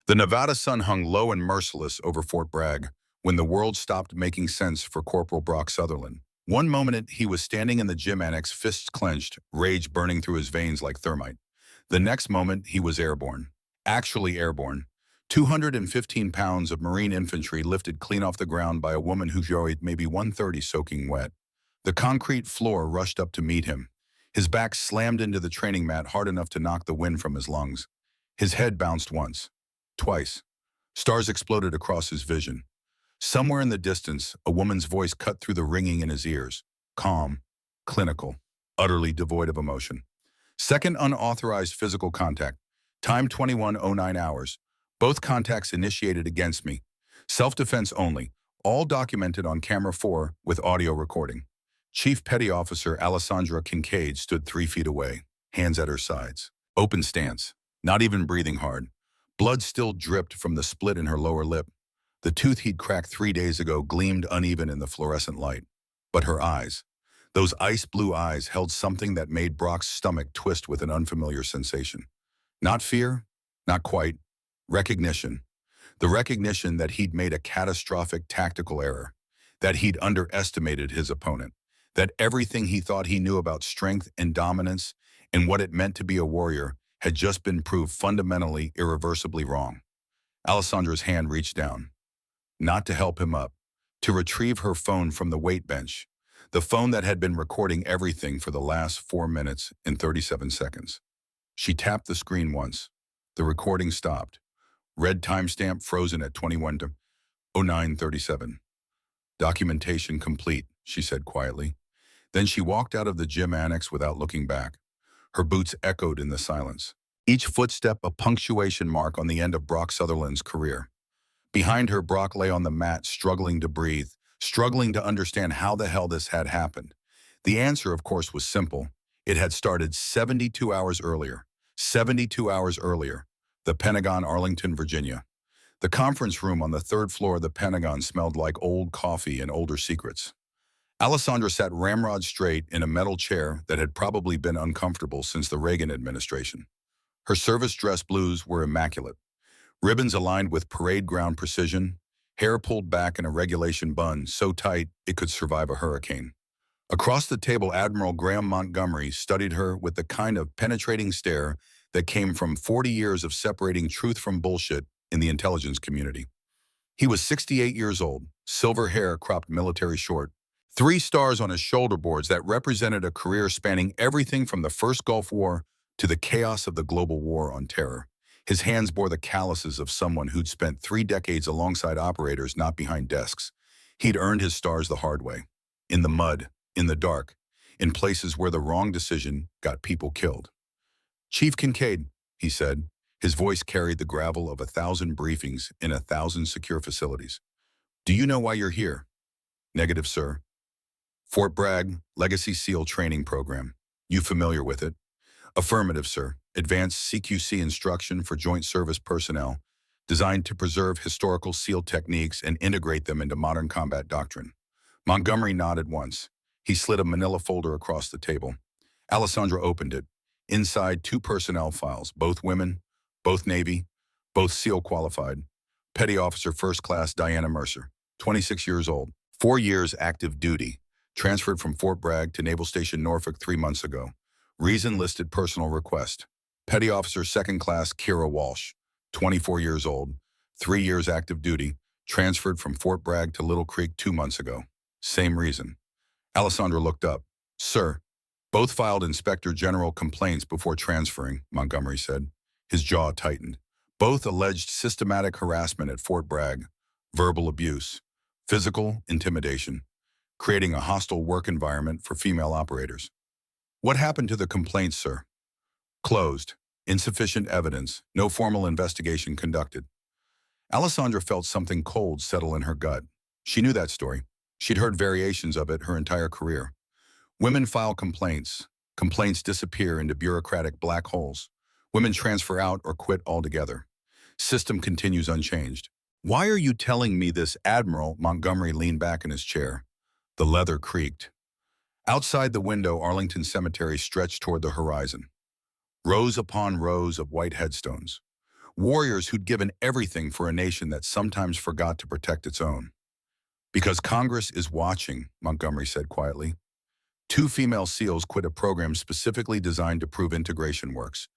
The Nevada sun hung low and merciless over Fort Bragg when the world stopped making sense for Corporal Brock Sutherland. One moment he was standing in the gym annex, fists clenched, rage burning through his veins like thermite. The next moment he was airborne. Actually airborne. 215 pounds of Marine infantry lifted clean off the ground by a woman who weighed maybe 130 soaking wet. The concrete floor rushed up to meet him. His back slammed into the training mat hard enough to knock the wind from his lungs. His head bounced once. Twice. Stars exploded across his vision. Somewhere in the distance, a woman's voice cut through the ringing in his ears. Calm, clinical, utterly devoid of emotion. Second unauthorized physical contact. Time 21:09 hours. Both contacts initiated against me. Self-defense only. All documented on camera 4 with audio recording. Chief Petty Officer Alessandra Kincaid stood 3 feet away, hands at her sides. Open stance. Not even breathing hard. Blood still dripped from the split in her lower lip. The tooth he'd cracked 3 days ago gleamed uneven in the fluorescent light. But her eyes, those ice blue eyes, held something that made Brock's stomach twist with an unfamiliar sensation. Not fear, not quite. Recognition. The recognition that he'd made a catastrophic tactical error, that he'd underestimated his opponent, that everything he thought he knew about strength and dominance and what it meant to be a warrior had just been proved fundamentally, irreversibly wrong. Alessandra's hand reached down, not to help him up, to retrieve her phone from the weight bench, the phone that had been recording everything for the last 4 minutes and 37 seconds. She tapped the screen once. The recording stopped. Red timestamp frozen at 21:09:37. Documentation complete, she said quietly. Then she walked out of the gym annex without looking back. Her boots echoed in the silence. Each footstep a punctuation mark on the end of Brock Sutherland's career. Behind her, Brock lay on the mat, struggling to breathe, struggling to understand how the hell this had happened. The answer, of course, was simple. It had started 72 hours earlier. 72 hours earlier. The Pentagon, Arlington, Virginia. The conference room on the 3rd floor of the Pentagon smelled like old coffee and older secrets. Alessandra sat ramrod straight in a metal chair that had probably been uncomfortable since the Reagan administration. Her service dress blues were immaculate. Ribbons aligned with parade ground precision, hair pulled back in a regulation bun so tight it could survive a hurricane. Across the table, Admiral Graham Montgomery studied her with the kind of penetrating stare that came from 40 years of separating truth from bullshit in the intelligence community. He was 68 years old, silver hair cropped military short, 3 stars on his shoulder boards that represented a career spanning everything from the first Gulf War to the chaos of the global war on terror. His hands bore the calluses of someone who'd spent 3 decades alongside operators, not behind desks. He'd earned his stars the hard way. In the mud, in the dark, in places where the wrong decision got people killed. Chief Kincaid, he said. His voice carried the gravel of 1,000 briefings in 1,000 secure facilities. Do you know why you're here? Negative, sir. Fort Bragg, Legacy SEAL Training Program. You familiar with it? Affirmative, sir. Advanced CQC instruction for joint service personnel, designed to preserve historical SEAL techniques and integrate them into modern combat doctrine. Montgomery nodded once. He slid a manila folder across the table. Alessandra opened it. Inside, 2 personnel files, both women, both Navy, both SEAL qualified. Petty Officer First Class Diana Mercer, 26 years old, 4 years active duty, transferred from Fort Bragg to Naval Station Norfolk 3 months ago. Reason listed personal request. Petty Officer Second Class Kira Walsh, 24 years old, 3 years active duty, transferred from Fort Bragg to Little Creek 2 months ago. Same reason. Alessandra looked up. Sir, both filed Inspector General complaints before transferring, Montgomery said. His jaw tightened. Both alleged systematic harassment at Fort Bragg, verbal abuse, physical intimidation, creating a hostile work environment for female operators. What happened to the complaints, sir? Closed. Insufficient evidence. No formal investigation conducted. Alessandra felt something cold settle in her gut. She knew that story. She'd heard variations of it her entire career. Women file complaints. Complaints disappear into bureaucratic black holes. Women transfer out or quit altogether. System continues unchanged. Why are you telling me this, Admiral? Montgomery leaned back in his chair. The leather creaked. Outside the window, Arlington Cemetery stretched toward the horizon. Rows upon rows of white headstones. Warriors who'd given everything for a nation that sometimes forgot to protect its own. Because Congress is watching, Montgomery said quietly. Two female SEALs quit a program specifically designed to prove integration works.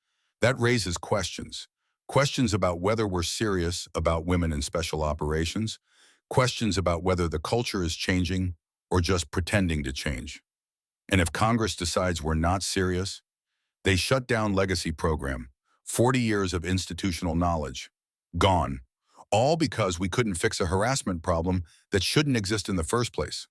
That raises questions. Questions about whether we're serious about women in special operations, questions about whether the culture is changing or just pretending to change. And if Congress decides we're not serious, they shut down legacy program, 40 years of institutional knowledge, gone. All because we couldn't fix a harassment problem that shouldn't exist in the first place.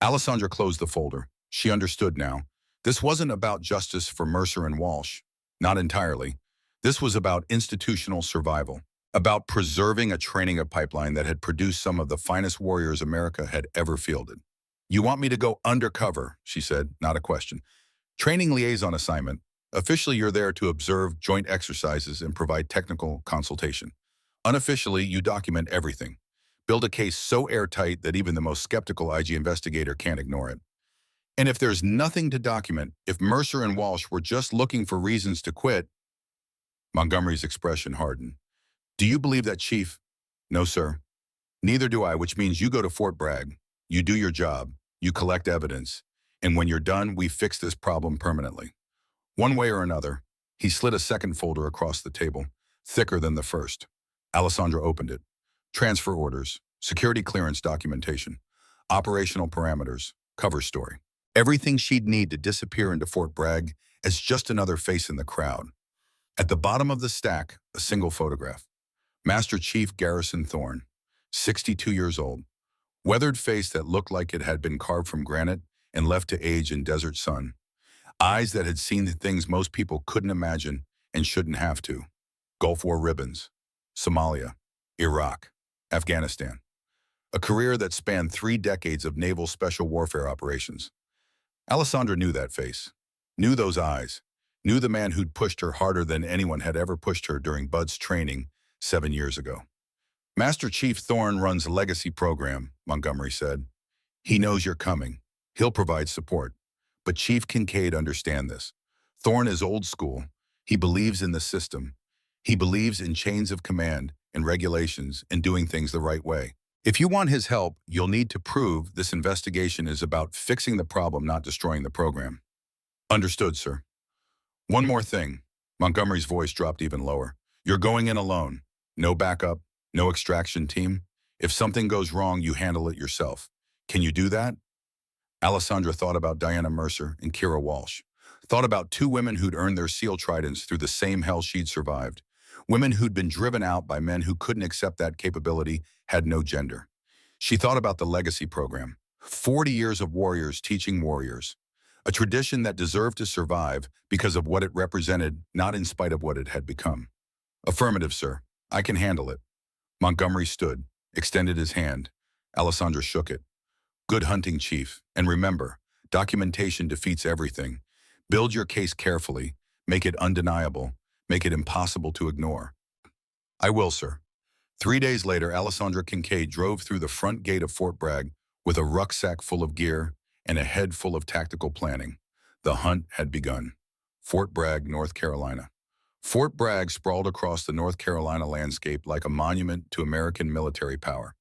Alessandra closed the folder. She understood now. This wasn't about justice for Mercer and Walsh. Not entirely. This was about institutional survival, about preserving a training pipeline that had produced some of the finest warriors America had ever fielded. You want me to go undercover, she said, not a question. Training liaison assignment. Officially, you're there to observe joint exercises and provide technical consultation. Unofficially, you document everything. Build a case so airtight that even the most skeptical IG investigator can't ignore it. And if there's nothing to document, if Mercer and Walsh were just looking for reasons to quit, Montgomery's expression hardened. Do you believe that, Chief? No, sir. Neither do I, which means you go to Fort Bragg, you do your job, you collect evidence, and when you're done, we fix this problem permanently. One way or another, he slid a second folder across the table, thicker than the first. Alessandra opened it. Transfer orders, security clearance documentation, operational parameters, cover story. Everything she'd need to disappear into Fort Bragg as just another face in the crowd. At the bottom of the stack, a single photograph. Master Chief Garrison Thorne, 62 years old. Weathered face that looked like it had been carved from granite and left to age in desert sun. Eyes that had seen the things most people couldn't imagine and shouldn't have to. Gulf War ribbons, Somalia, Iraq, Afghanistan. A career that spanned 3 decades of naval special warfare operations. Alessandra knew that face, knew those eyes, knew the man who'd pushed her harder than anyone had ever pushed her during Bud's training 7 years ago. Master Chief Thorne runs a legacy program, Montgomery said. He knows you're coming. He'll provide support. But Chief Kincaid understands this. Thorne is old school. He believes in the system. He believes in chains of command and regulations and doing things the right way. If you want his help, you'll need to prove this investigation is about fixing the problem, not destroying the program. Understood, sir. One more thing. Montgomery's voice dropped even lower. You're going in alone. No backup, no extraction team. If something goes wrong, you handle it yourself. Can you do that? Alessandra thought about Diana Mercer and Kira Walsh. Thought about 2 women who'd earned their SEAL tridents through the same hell she'd survived. Women who'd been driven out by men who couldn't accept that capability, had no gender. She thought about the legacy program. 40 years of warriors teaching warriors. A tradition that deserved to survive because of what it represented, not in spite of what it had become. Affirmative, sir. I can handle it. Montgomery stood, extended his hand. Alessandra shook it. Good hunting, Chief. And remember, documentation defeats everything. Build your case carefully. Make it undeniable. Make it impossible to ignore. I will, sir. 3 days later, Alessandra Kincaid drove through the front gate of Fort Bragg with a rucksack full of gear and a head full of tactical planning. The hunt had begun. Fort Bragg, North Carolina. Fort Bragg sprawled across the North Carolina landscape like a monument to American military power.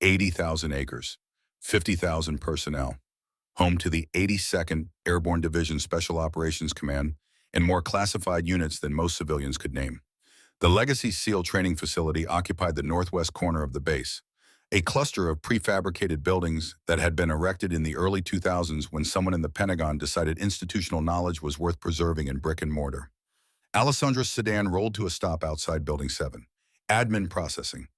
80,000 acres, 50,000 personnel. Home to the 82nd Airborne Division Special Operations Command and more classified units than most civilians could name. The Legacy SEAL training facility occupied the northwest corner of the base, a cluster of prefabricated buildings that had been erected in the early 2000s when someone in the Pentagon decided institutional knowledge was worth preserving in brick and mortar. Alessandra's sedan rolled to a stop outside Building 7. Admin processing,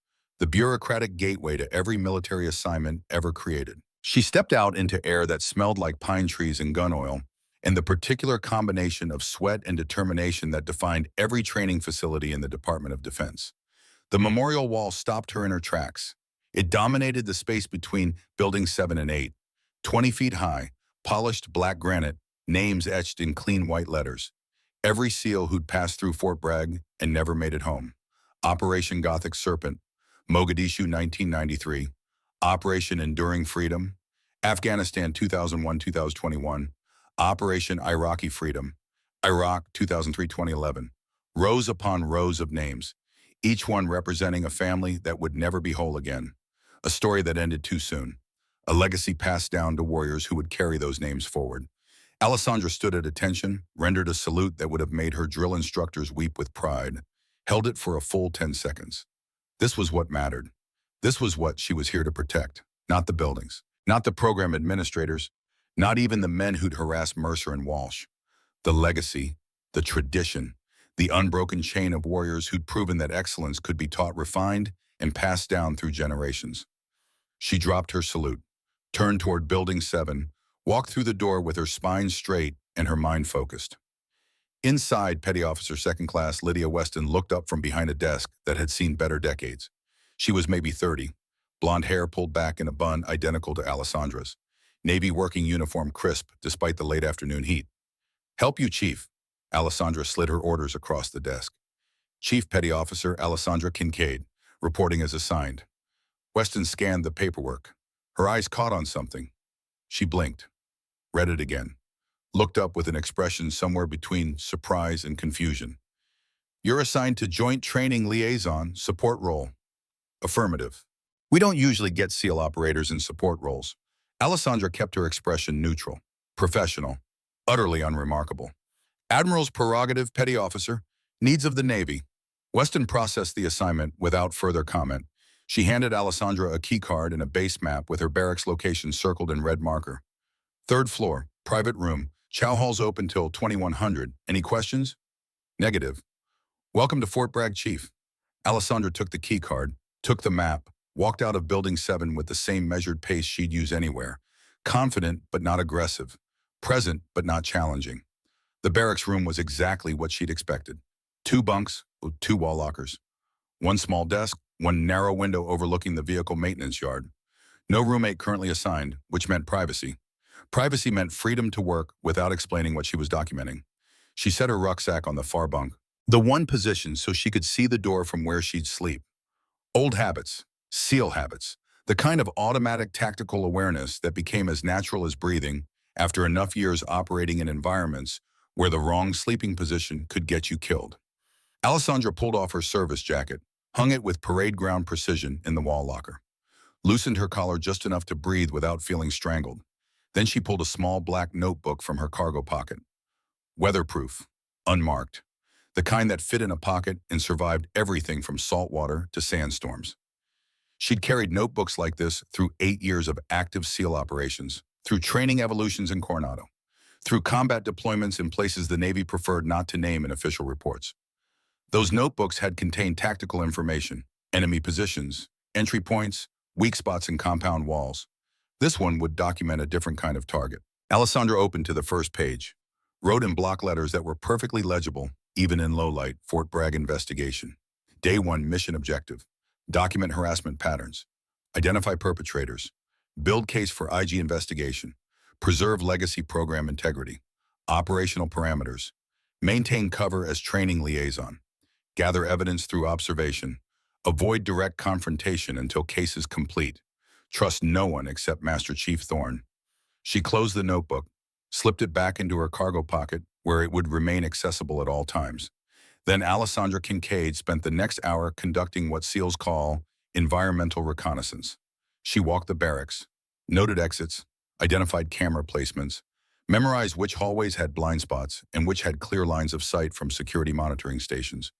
the bureaucratic gateway to every military assignment ever created. She stepped out into air that smelled like pine trees and gun oil, and the particular combination of sweat and determination that defined every training facility in the Department of Defense. The memorial wall stopped her in her tracks. It dominated the space between Buildings 7 and 8. 20 feet high, polished black granite, names etched in clean white letters. Every SEAL who'd passed through Fort Bragg and never made it home. Operation Gothic Serpent, Mogadishu 1993, Operation Enduring Freedom, Afghanistan 2001-2021, Operation Iraqi Freedom, Iraq 2003-2011. Rows upon rows of names. each one representing a family that would never be whole again. A story that ended too soon. A legacy passed down to warriors who would carry those names forward. Alessandra stood at attention, rendered a salute that would have made her drill instructors weep with pride, held it for a full 10 seconds. This was what mattered. This was what she was here to protect. Not the buildings, not the program administrators, not even the men who'd harassed Mercer and Walsh. The legacy, the tradition, the unbroken chain of warriors who'd proven that excellence could be taught refined and passed down through generations. She dropped her salute, turned toward Building 7, walked through the door with her spine straight and her mind focused. Inside, Petty Officer Second Class Lydia Weston looked up from behind a desk that had seen better decades. She was maybe 30, blonde hair pulled back in a bun identical to Alessandra's, Navy working uniform crisp despite the late afternoon heat. "Help you, Chief." Alessandra slid her orders across the desk. "Chief Petty Officer Alessandra Kincaid, reporting as assigned." Weston scanned the paperwork. Her eyes caught on something. She blinked, read it again, looked up with an expression somewhere between surprise and confusion. "You're assigned to Joint Training Liaison, support role." "Affirmative." "We don't usually get SEAL operators in support roles." Alessandra kept her expression neutral, professional, utterly unremarkable. "Admiral's prerogative, Petty Officer. Needs of the Navy." Weston processed the assignment without further comment. She handed Alessandra a key card and a base map with her barracks location circled in red marker. "Third floor, private room. Chow hall's open till 2100. Any questions?" "Negative." "Welcome to Fort Bragg, Chief." Alessandra took the key card, took the map, walked out of Building 7 with the same measured pace she'd use anywhere. Confident but not aggressive. Present but not challenging. The barracks room was exactly what she'd expected. 2 bunks with 2 wall lockers. 1 small desk, 1 narrow window overlooking the vehicle maintenance yard. No roommate currently assigned, which meant privacy. Privacy meant freedom to work without explaining what she was documenting. She set her rucksack on the far bunk, the one position so she could see the door from where she'd sleep. Old habits, SEAL habits, the kind of automatic tactical awareness that became as natural as breathing after enough years operating in environments where the wrong sleeping position could get you killed. Alessandra pulled off her service jacket, hung it with parade ground precision in the wall locker, loosened her collar just enough to breathe without feeling strangled. Then she pulled a small black notebook from her cargo pocket. Weatherproof, unmarked, the kind that fit in a pocket and survived everything from salt water to sandstorms. She'd carried notebooks like this through 8 years of active SEAL operations, through training evolutions in Coronado, through combat deployments in places the Navy preferred not to name in official reports. Those notebooks had contained tactical information, enemy positions, entry points, weak spots in compound walls. This one would document a different kind of target. Alessandra opened to the first page, wrote in block letters that were perfectly legible, even in low light, Fort Bragg investigation. Day 1 mission objective. Document harassment patterns. Identify perpetrators. Build case for IG investigation. Preserve legacy program integrity. Operational parameters. Maintain cover as training liaison. Gather evidence through observation. Avoid direct confrontation until case is complete. Trust no one except Master Chief Thorne. She closed the notebook, slipped it back into her cargo pocket where it would remain accessible at all times. Then Alessandra Kincaid spent the next hour conducting what SEALs call environmental reconnaissance. She walked the barracks, noted exits, identified camera placements, memorized which hallways had blind spots and which had clear lines of sight from security monitoring stations.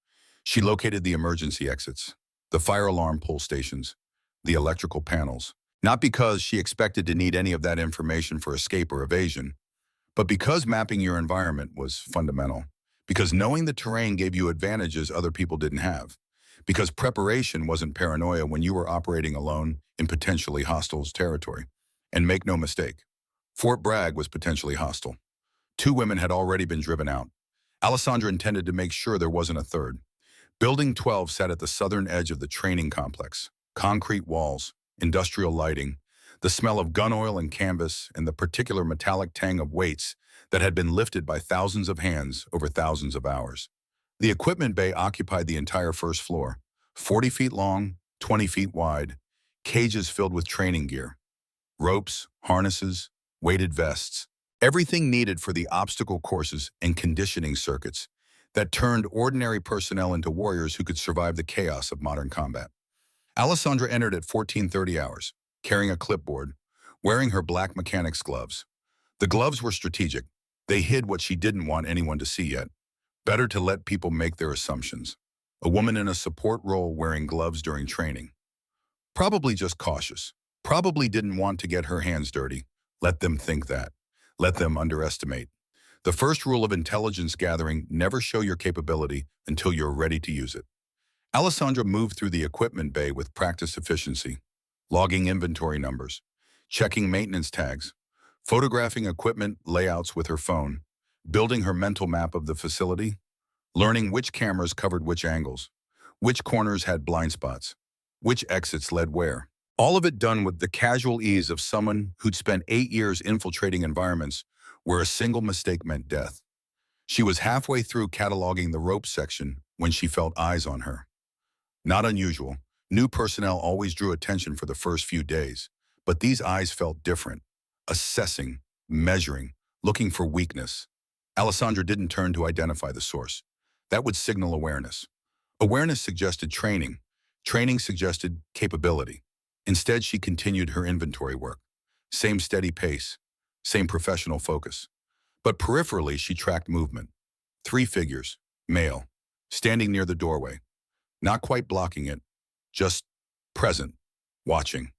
She located the emergency exits, the fire alarm pull stations, the electrical panels, not because she expected to need any of that information for escape or evasion, but because mapping your environment was fundamental, because knowing the terrain gave you advantages other people didn't have, because preparation wasn't paranoia when you were operating alone in potentially hostile territory. And make no mistake, Fort Bragg was potentially hostile. 2 women had already been driven out. Alessandra intended to make sure there wasn't a third. Building 12 sat at the southern edge of the training complex. Concrete walls, industrial lighting, the smell of gun oil and canvas, and the particular metallic tang of weights that had been lifted by thousands of hands over thousands of hours. The equipment bay occupied the entire first floor, 40 feet long, 20 feet wide, cages filled with training gear. Ropes, harnesses, weighted vests, everything needed for the obstacle courses and conditioning circuits. that turned ordinary personnel into warriors who could survive the chaos of modern combat. Alessandra entered at 14:30 hours, carrying a clipboard, wearing her black mechanic's gloves. The gloves were strategic. They hid what she didn't want anyone to see yet. Better to let people make their assumptions. A woman in a support role wearing gloves during training. Probably just cautious. Probably didn't want to get her hands dirty. Let them think that. Let them underestimate. The first rule of intelligence gathering: never show your capability until you're ready to use it. Alessandra moved through the equipment bay with practiced efficiency, logging inventory numbers, checking maintenance tags, photographing equipment layouts with her phone, building her mental map of the facility, learning which cameras covered which angles, which corners had blind spots, which exits led where. All of it done with the casual ease of someone who'd spent 8 years infiltrating environments where a single mistake meant death. She was halfway through cataloging the ropes section when she felt eyes on her. Not unusual. New personnel always drew attention for the first few days, but these eyes felt different. Assessing, measuring, looking for weakness. Alessandra didn't turn to identify the source. That would signal awareness. Awareness suggested training. Training suggested capability. Instead, she continued her inventory work. Same steady pace, same professional focus. But peripherally, she tracked movement. 3 figures, male, standing near the doorway. Not quite blocking it, just present, watching.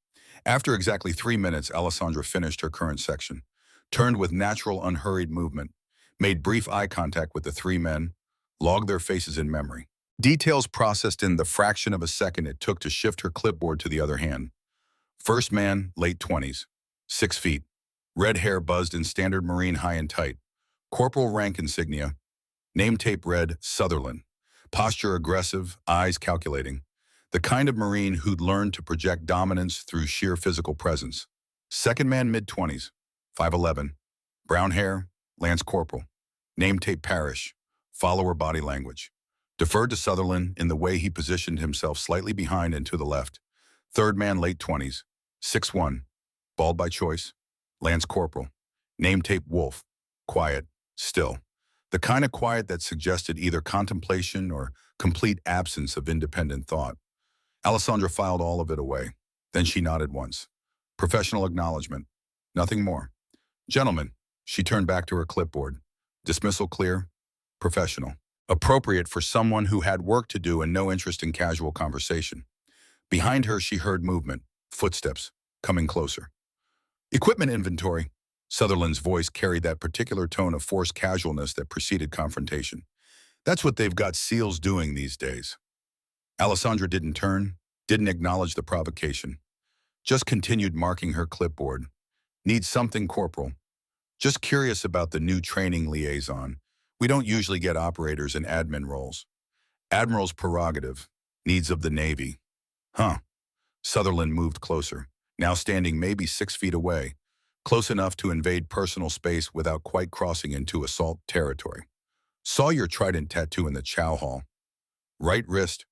After exactly 3 minutes, Alessandra finished her current section, turned with natural, unhurried movement, made brief eye contact with the 3 men, logged their faces in memory. Details processed in the fraction of a second it took to shift her clipboard to the other hand. First man, late 20s, 6 feet, red hair buzzed in standard Marine high and tight, corporal rank insignia, name tape read Sutherland, posture aggressive, eyes calculating, the kind of Marine who'd learned to project dominance through sheer physical presence. Second man, mid-20s, 5'11", brown hair, lance corporal, name tape Parrish, follower body language. Deferred to Sutherland in the way he positioned himself slightly behind and to the left. Third man, late 20s, 6'1", bald by choice, lance corporal, name tape Wolf, quiet, still. The kind of quiet that suggested either contemplation or complete absence of independent thought. Alessandra filed all of it away. Then she nodded once. Professional acknowledgement. Nothing more. Gentlemen, she turned back to her clipboard. Dismissal clear. Professional. Appropriate for someone who had work to do and no interest in casual conversation. Behind her, she heard movement, footsteps, coming closer. Equipment inventory. Sutherland's voice carried that particular tone of forced casualness that preceded confrontation. That's what they've got SEALs doing these days. Alessandra didn't turn, didn't acknowledge the provocation. Just continued marking her clipboard. Need something, Corporal. Just curious about the new training liaison. We don't usually get operators in admin roles. Admiral's prerogative. Needs of the Navy. Huh. Sutherland moved closer, now standing maybe 6 feet away, close enough to invade personal space without quite crossing into assault territory. Saw your trident tattoo in the chow hall. Right wrist.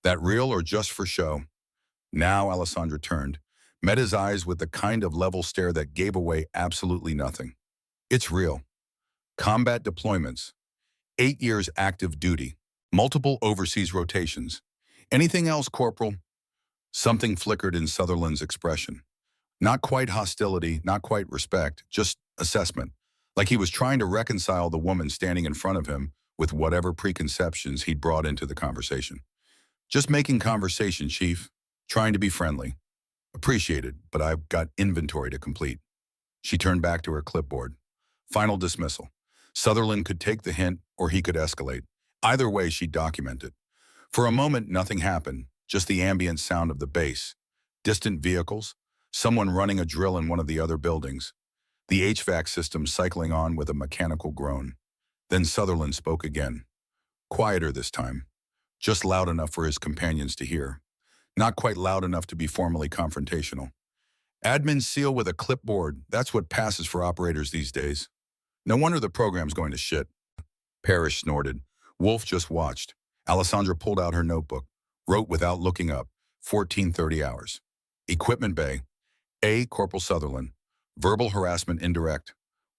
That real or just for show? Now Alessandra turned, met his eyes with the kind of level stare that gave away absolutely nothing. It's real. Combat deployments. 8 years active duty. Multiple overseas rotations. Anything else, Corporal? Something flickered in Sutherland's expression. Not quite hostility, not quite respect, just assessment. Like he was trying to reconcile the woman standing in front of him with whatever preconceptions he'd brought into the conversation. Just making conversation, Chief. Trying to be friendly. Appreciated, but I've got inventory to complete. She turned back to her clipboard. Final dismissal. Sutherland could take the hint or he could escalate. Either way, she'd document it. For a moment, nothing happened, just the ambient sound of the base. Distant vehicles, someone running a drill in one of the other buildings. The HVAC system cycling on with a mechanical groan. Then Sutherland spoke again. Quieter this time. Just loud enough for his companions to hear. Not quite loud enough to be formally confrontational. Admin SEAL with a clipboard, that's what passes for operators these days. No wonder the program's going to shit. Parrish snorted. Wolf just watched. Alessandra pulled out her notebook, wrote without looking up, 14:30 hours. Equipment bay. A. Corporal Sutherland. Verbal harassment indirect.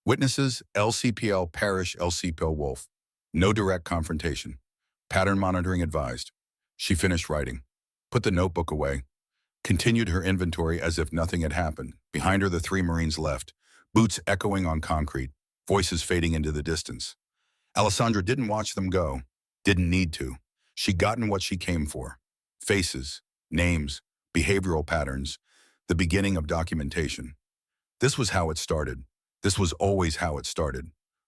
Witnesses, LCPL Parrish, LCPL Wolf. No direct confrontation. Pattern monitoring advised. She finished writing, put the notebook away, continued her inventory as if nothing had happened. Behind her, the three Marines left, boots echoing on concrete, voices fading into the distance. Alessandra didn't watch them go, didn't need to. She'd gotten what she came for. Faces, names, behavioral patterns, the beginning of documentation. This was how it started. This was always how it started.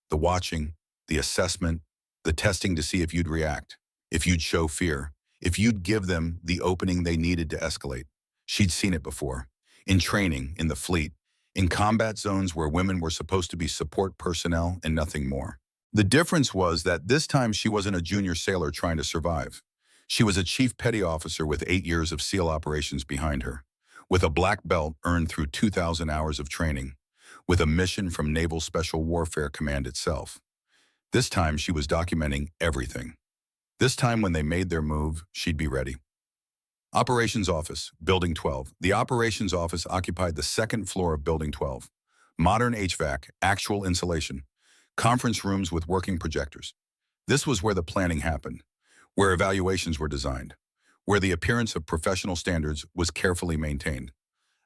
The watching, the assessment, the testing to see if you'd react, if you'd show fear, if you'd give them the opening they needed to escalate. She'd seen it before. In training, in the fleet, in combat zones where women were supposed to be support personnel and nothing more. The difference was that this time she wasn't a junior sailor trying to survive. She was a chief petty officer with 8 years of SEAL operations behind her, with a black belt earned through 2,000 hours of training, with a mission from Naval Special Warfare Command itself. This time she was documenting everything. This time when they made their move, she'd be ready. Operations Office, Building 12. The Operations Office occupied the second floor of Building 12. Modern HVAC, actual insulation. Conference rooms with working projectors. This was where the planning happened, where evaluations were designed, where the appearance of professional standards was carefully maintained.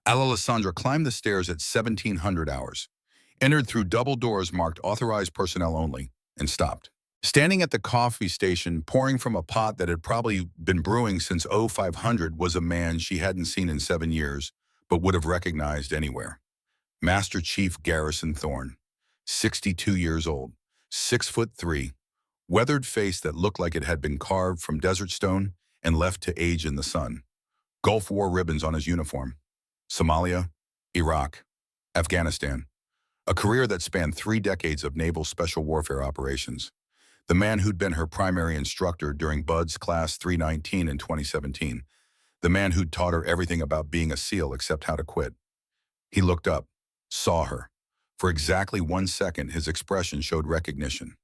Alessandra climbed the stairs at 1700 hours, entered through double doors marked authorized personnel only, and stopped. Standing at the coffee station, pouring from a pot that had probably been brewing since 0500, was a man she hadn't seen in 7 years, but would have recognized anywhere. Master Chief Garrison Thorne, 62 years old, 6'3", weathered face that looked like it had been carved from desert stone and left to age in the sun. Gulf War ribbons on his uniform. Somalia, Iraq, Afghanistan. A career that spanned 3 decades of naval special warfare operations. The man who'd been her primary instructor during Bud's Class 319 in 2017. The man who'd taught her everything about being a SEAL except how to quit. He looked up, saw her. For exactly 1 second, his expression showed recognition.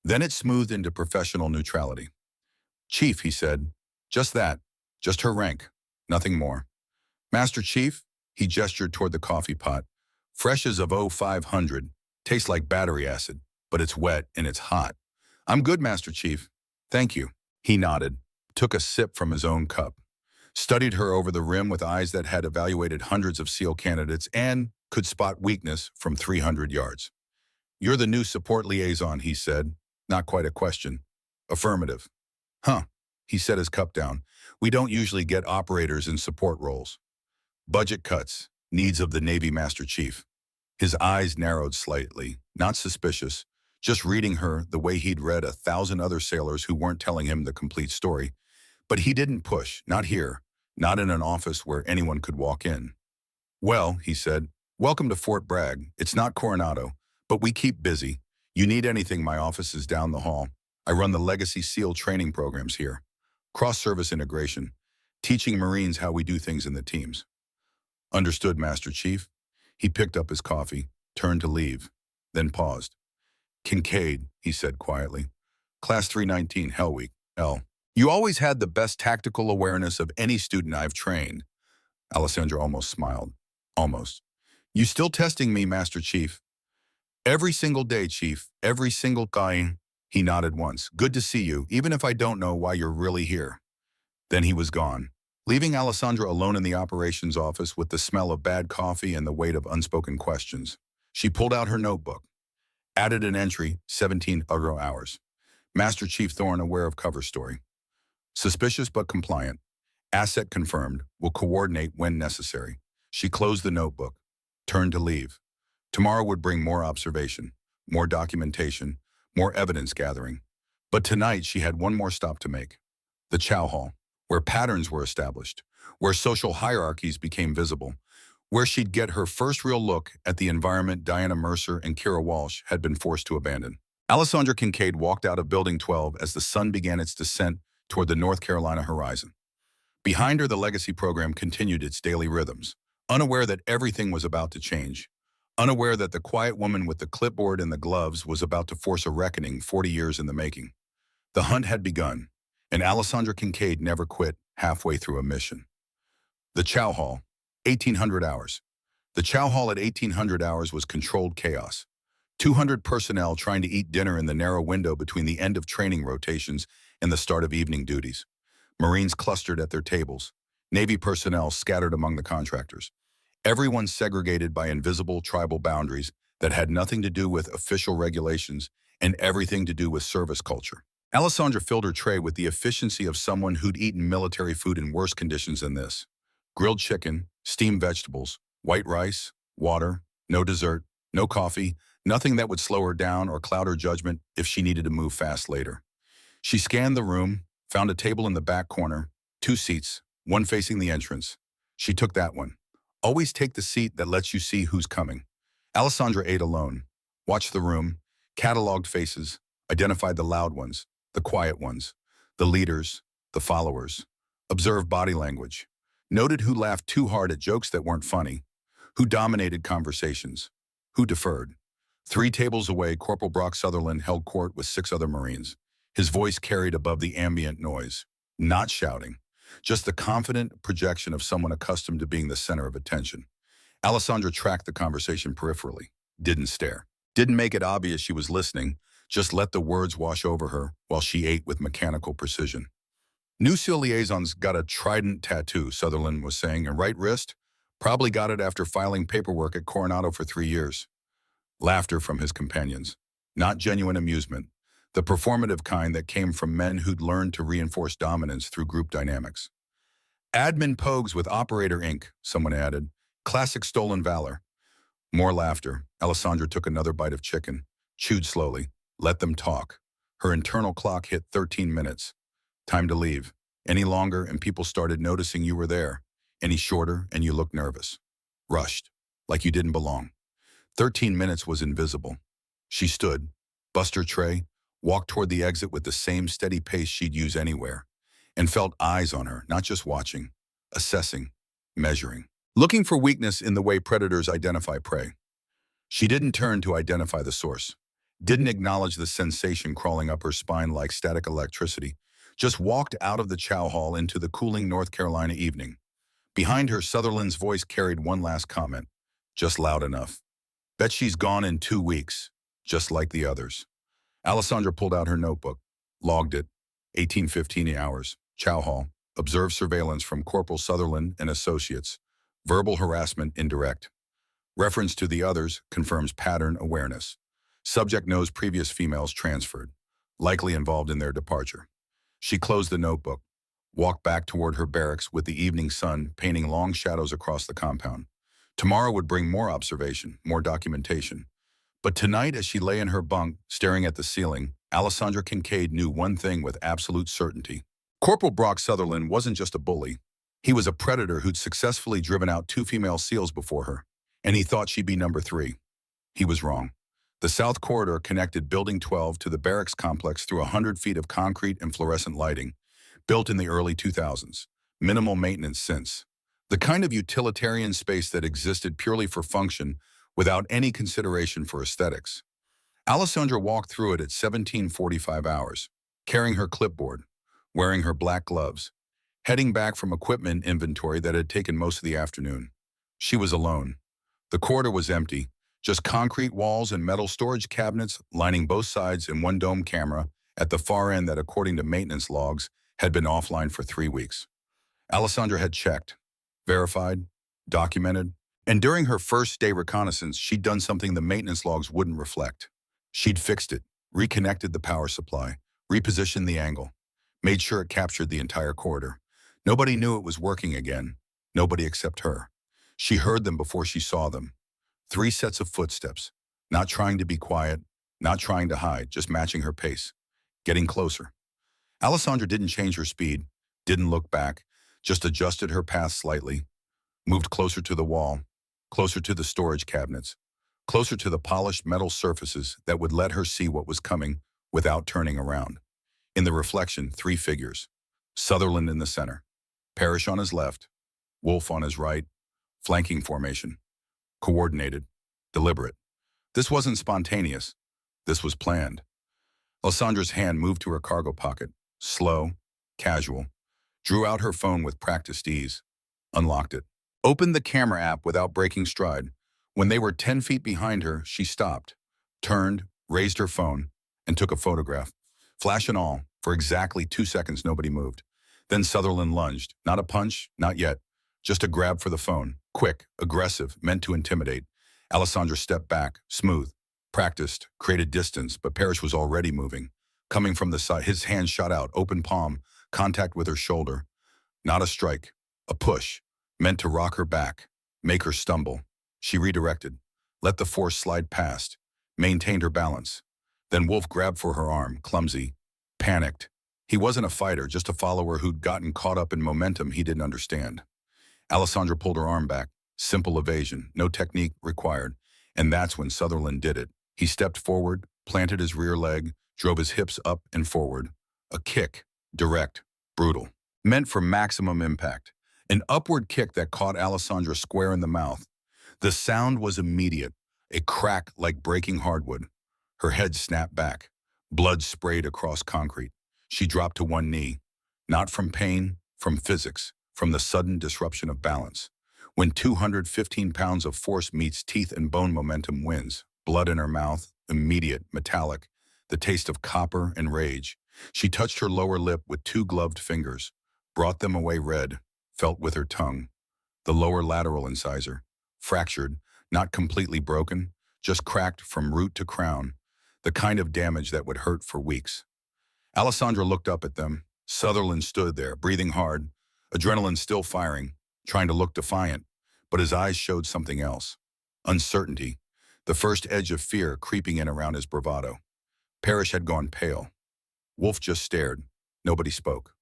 Then it smoothed into professional neutrality. "Chief," he said. "Just that. Just her rank. Nothing more." "Master Chief," he gestured toward the coffee pot. "Fresh as of 0500. Tastes like battery acid, but it's wet and it's hot." "I'm good, Master Chief. Thank you." He nodded, took a sip from his own cup, studied her over the rim with eyes that had evaluated hundreds of SEAL candidates and could spot weakness from 300 yards. "You're the new support liaison," he said. Not quite a question. "Affirmative." "Huh," he set his cup down. "We don't usually get operators in support roles." "Budget cuts, needs of the Navy, Master Chief." His eyes narrowed slightly, not suspicious, just reading her the way he'd read 1,000 other sailors who weren't telling him the complete story. But he didn't push, not here, not in an office where anyone could walk in. "Well," he said, "welcome to Fort Bragg. It's not Coronado, but we keep busy. You need anything, my office is down the hall. I run the Legacy SEAL training programs here. Cross-service integration, teaching Marines how we do things in the teams." "Understood, Master Chief." He picked up his coffee, turned to leave, then paused. "Kincaid," he said quietly. "Class 319, Hell Week, L. You always had the best tactical awareness of any student I've trained." Alessandra almost smiled. Almost. "You still testing me, Master Chief?" "Every single day, Chief. Every single guy." He nodded once. "Good to see you, even if I don't know why you're really here." Then he was gone, leaving Alessandra alone in the operations office with the smell of bad coffee and the weight of unspoken questions. She pulled out her notebook, added an entry, 17 hours. Master Chief Thorne aware of cover story. Suspicious but compliant. Asset confirmed. Will coordinate when necessary. She closed the notebook, turned to leave. Tomorrow would bring more observation, more documentation, more evidence gathering. But tonight she had one more stop to make. The chow hall, where patterns were established, where social hierarchies became visible, where she'd get her first real look at the environment Diana Mercer and Kira Walsh had been forced to abandon. Alessandra Kincaid walked out of Building 12 as the sun began its descent toward the North Carolina horizon. Behind her, the Legacy program continued its daily rhythms, unaware that everything was about to change, unaware that the quiet woman with the clipboard and the gloves was about to force a reckoning 40 years in the making. The hunt had begun, and Alessandra Kincaid never quit halfway through a mission. The chow hall, 1800 hours. The chow hall at 1800 hours was controlled chaos. 200 personnel trying to eat dinner in the narrow window between the end of training rotations and the start of evening duties. Marines clustered at their tables. Navy personnel scattered among the contractors. Everyone segregated by invisible tribal boundaries that had nothing to do with official regulations and everything to do with service culture. Alessandra filled her tray with the efficiency of someone who'd eaten military food in worse conditions than this. Grilled chicken, steamed vegetables, white rice, water, no dessert, no coffee, nothing that would slow her down or cloud her judgment if she needed to move fast later. She scanned the room, found a table in the back corner, 2 seats, one facing the entrance. She took that one. Always take the seat that lets you see who's coming. Alessandra ate alone, watched the room, cataloged faces, identified the loud ones, the quiet ones, the leaders, the followers, observed body language, noted who laughed too hard at jokes that weren't funny, who dominated conversations, who deferred. 3 tables away, Corporal Brock Sutherland held court with 6 other Marines. His voice carried above the ambient noise, not shouting, just the confident projection of someone accustomed to being the center of attention. Alessandra tracked the conversation peripherally, didn't stare, didn't make it obvious she was listening, just let the words wash over her while she ate with mechanical precision. New SEAL liaisons got a trident tattoo, Sutherland was saying, and right wrist, probably got it after filing paperwork at Coronado for 3 years. Laughter from his companions, not genuine amusement, the performative kind that came from men who'd learned to reinforce dominance through group dynamics. Admin pogues with Operator Inc., someone added. Classic stolen valor. More laughter. Alessandra took another bite of chicken, chewed slowly, let them talk. Her internal clock hit 13 minutes. Time to leave. Any longer and people started noticing you were there. Any shorter and you looked nervous. Rushed, like you didn't belong. 13 minutes was invisible. She stood, bust her tray, walked toward the exit with the same steady pace she'd use anywhere, and felt eyes on her, not just watching, assessing, measuring, looking for weakness in the way predators identify prey. She didn't turn to identify the source, didn't acknowledge the sensation crawling up her spine like static electricity, just walked out of the chow hall into the cooling North Carolina evening. Behind her, Sutherland's voice carried one last comment, just loud enough. Bet she's gone in 2 weeks, just like the others. Alessandra pulled out her notebook, logged it, 18:15 hours, chow hall, observed surveillance from Corporal Sutherland and associates, verbal harassment indirect. Reference to the others confirms pattern awareness. Subject knows previous females transferred, likely involved in their departure. She closed the notebook, walked back toward her barracks with the evening sun painting long shadows across the compound. Tomorrow would bring more observation, more documentation. But tonight, as she lay in her bunk, staring at the ceiling, Alessandra Kincaid knew one thing with absolute certainty. Corporal Brock Sutherland wasn't just a bully. He was a predator who'd successfully driven out 2 female SEALs before her, and he thought she'd be number 3. He was wrong. The South Corridor connected Building 12 to the barracks complex through 100 feet of concrete and fluorescent lighting, built in the early 2000s. Minimal maintenance since. The kind of utilitarian space that existed purely for function without any consideration for aesthetics. Alessandra walked through it at 17:45 hours, carrying her clipboard, wearing her black gloves, heading back from equipment inventory that had taken most of the afternoon. She was alone. The corridor was empty, just concrete walls and metal storage cabinets lining both sides and one dome camera at the far end that, according to maintenance logs, had been offline for 3 weeks. Alessandra had checked, verified, documented, and during her first day reconnaissance, she'd done something the maintenance logs wouldn't reflect. She'd fixed it, reconnected the power supply, repositioned the angle, made sure it captured the entire corridor. Nobody knew it was working again, nobody except her. She heard them before she saw them. 3 sets of footsteps, not trying to be quiet, not trying to hide, just matching her pace, getting closer. Alessandra didn't change her speed, didn't look back, just adjusted her path slightly, moved closer to the wall, closer to the storage cabinets, closer to the polished metal surfaces that would let her see what was coming without turning around. In the reflection, 3 figures. Sutherland in the center, Parrish on his left, Wolf on his right, flanking formation. Coordinated, deliberate. This wasn't spontaneous. This was planned. Alessandra's hand moved to her cargo pocket, slow, casual, drew out her phone with practiced ease, unlocked it, opened the camera app without breaking stride. When they were 10 feet behind her, she stopped, turned, raised her phone, and took a photograph. Flash and all, for exactly 2 seconds nobody moved. Then Sutherland lunged. Not a punch, not yet. Just a grab for the phone. Quick, aggressive, meant to intimidate. Alessandra stepped back, smooth, practiced, created distance, but Parrish was already moving. Coming from the side, his hand shot out, open palm, contact with her shoulder. Not a strike, a push, meant to rock her back, make her stumble. She redirected, let the force slide past, maintained her balance. Then Wolf grabbed for her arm, clumsy, panicked. He wasn't a fighter, just a follower who'd gotten caught up in momentum he didn't understand. Alessandra pulled her arm back, simple evasion, no technique required, and that's when Sutherland did it. He stepped forward, planted his rear leg, drove his hips up and forward. A kick, direct, brutal, meant for maximum impact. An upward kick that caught Alessandra square in the mouth. The sound was immediate, a crack like breaking hardwood. Her head snapped back. Blood sprayed across concrete. She dropped to one knee. Not from pain, from physics, from the sudden disruption of balance. When 215 pounds of force meets teeth and bone, momentum wins. Blood in her mouth, immediate, metallic, the taste of copper and rage. She touched her lower lip with two gloved fingers, brought them away red, felt with her tongue. The lower lateral incisor, fractured, not completely broken, just cracked from root to crown, the kind of damage that would hurt for weeks. Alessandra looked up at them. Sutherland stood there, breathing hard, adrenaline still firing, trying to look defiant, but his eyes showed something else. Uncertainty, the first edge of fear creeping in around his bravado. Parrish had gone pale. Wolf just stared. Nobody spoke.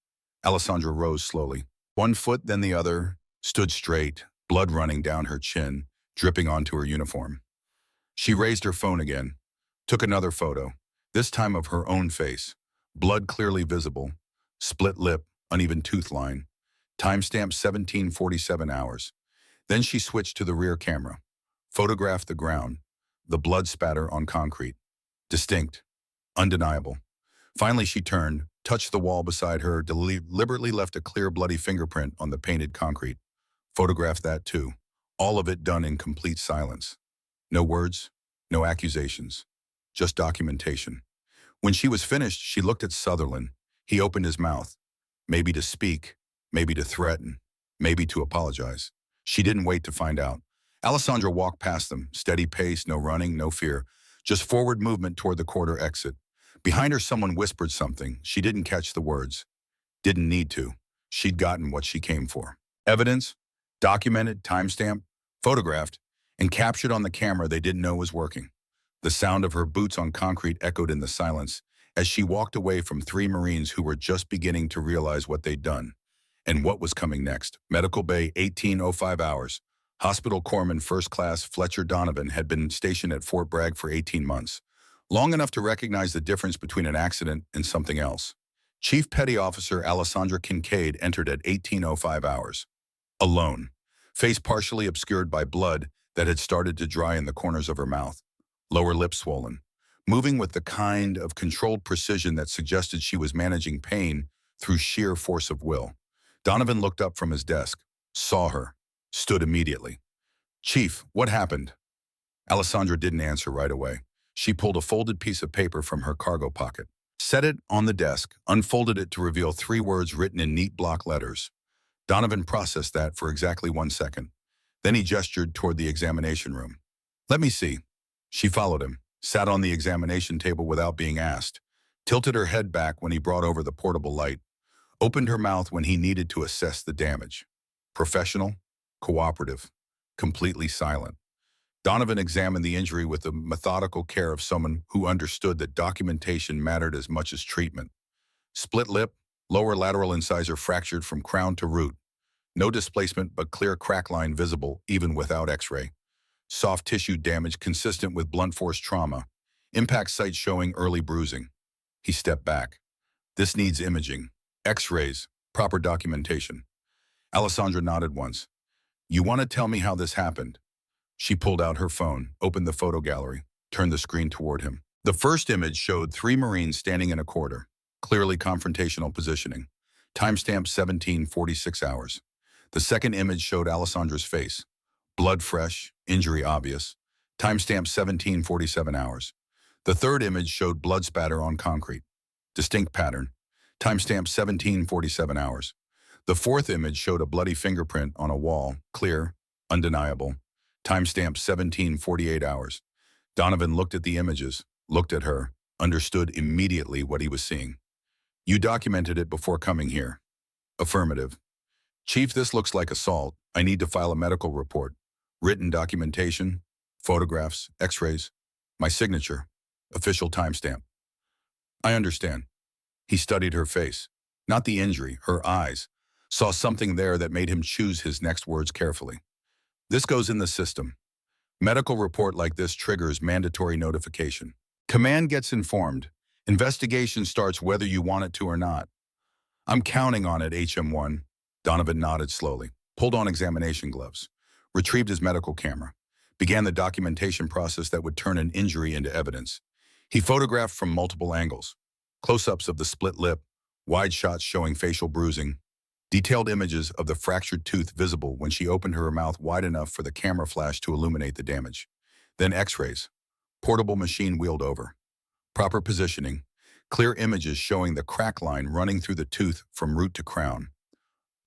Alessandra rose slowly. One foot, then the other, stood straight, blood running down her chin, dripping onto her uniform. She raised her phone again, took another photo, this time of her own face, blood clearly visible, split lip, uneven tooth line, timestamp 1747 hours. Then she switched to the rear camera, photographed the ground, the blood spatter on concrete, distinct, undeniable. Finally she turned, touched the wall beside her, deliberately left a clear bloody fingerprint on the painted concrete. Photographed that too, all of it done in complete silence. No words, no accusations, just documentation. When she was finished, she looked at Sutherland. He opened his mouth, maybe to speak, maybe to threaten, maybe to apologize. She didn't wait to find out. Alessandra walked past them, steady pace, no running, no fear, just forward movement toward the quarter exit. Behind her, someone whispered something. She didn't catch the words. Didn't need to. She'd gotten what she came for. Evidence, documented, timestamped, photographed, and captured on the camera they didn't know was working. The sound of her boots on concrete echoed in the silence as she walked away from three Marines who were just beginning to realize what they'd done and what was coming next. Medical Bay, 18:05 hours. Hospital Corpsman First Class Fletcher Donovan had been stationed at Fort Bragg for 18 months, long enough to recognize the difference between an accident and something else. Chief Petty Officer Alessandra Kincaid entered at 18:05 hours. Alone, face partially obscured by blood that had started to dry in the corners of her mouth, lower lip swollen, moving with the kind of controlled precision that suggested she was managing pain through sheer force of will. Donovan looked up from his desk, saw her, stood immediately. "Chief, what happened?" Alessandra didn't answer right away. She pulled a folded piece of paper from her cargo pocket, set it on the desk, unfolded it to reveal three words written in neat block letters. Donovan processed that for exactly 1 second. Then he gestured toward the examination room. "Let me see." She followed him, sat on the examination table without being asked, tilted her head back when he brought over the portable light, opened her mouth when he needed to assess the damage. Professional, cooperative, completely silent. Donovan examined the injury with the methodical care of someone who understood that documentation mattered as much as treatment. Split lip, lower lateral incisor fractured from crown to root. No displacement but clear crack line visible even without x-ray. Soft tissue damage consistent with blunt force trauma. Impact site showing early bruising. He stepped back. "This needs imaging. X-rays, proper documentation." Alessandra nodded once. "You want to tell me how this happened?" She pulled out her phone, opened the photo gallery, turned the screen toward him. The first image showed three Marines standing in a quarter, clearly confrontational positioning. Timestamp 1746 hours. The second image showed Alessandra's face. Blood fresh, injury obvious. Timestamp 1747 hours. The third image showed blood spatter on concrete. Distinct pattern. Timestamp 1747 hours. The fourth image showed a bloody fingerprint on a wall, clear, undeniable. Timestamp 1748 hours. Donovan looked at the images, looked at her, understood immediately what he was seeing. You documented it before coming here. Affirmative. Chief, this looks like assault. I need to file a medical report. Written documentation, photographs, x-rays, my signature, official timestamp. I understand. He studied her face, not the injury, her eyes, saw something there that made him choose his next words carefully. This goes in the system. Medical report like this triggers mandatory notification. Command gets informed. Investigation starts whether you want it to or not. I'm counting on it, HM1. Donovan nodded slowly, pulled on examination gloves, retrieved his medical camera, began the documentation process that would turn an injury into evidence. He photographed from multiple angles, close-ups of the split lip, wide shots showing facial bruising, detailed images of the fractured tooth visible when she opened her mouth wide enough for the camera flash to illuminate the damage. Then x-rays, portable machine wheeled over, proper positioning, clear images showing the crack line running through the tooth from root to crown.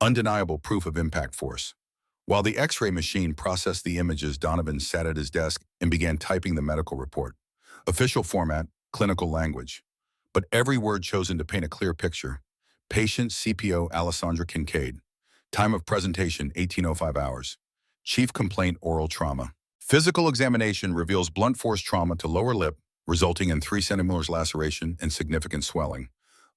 Undeniable proof of impact force. While the x-ray machine processed the images, Donovan sat at his desk and began typing the medical report. Official format, clinical language. But every word chosen to paint a clear picture. Patient CPO Alessandra Kincaid. Time of presentation 1805 hours. Chief complaint oral trauma. Physical examination reveals blunt force trauma to lower lip, resulting in 3 centimeters laceration and significant swelling.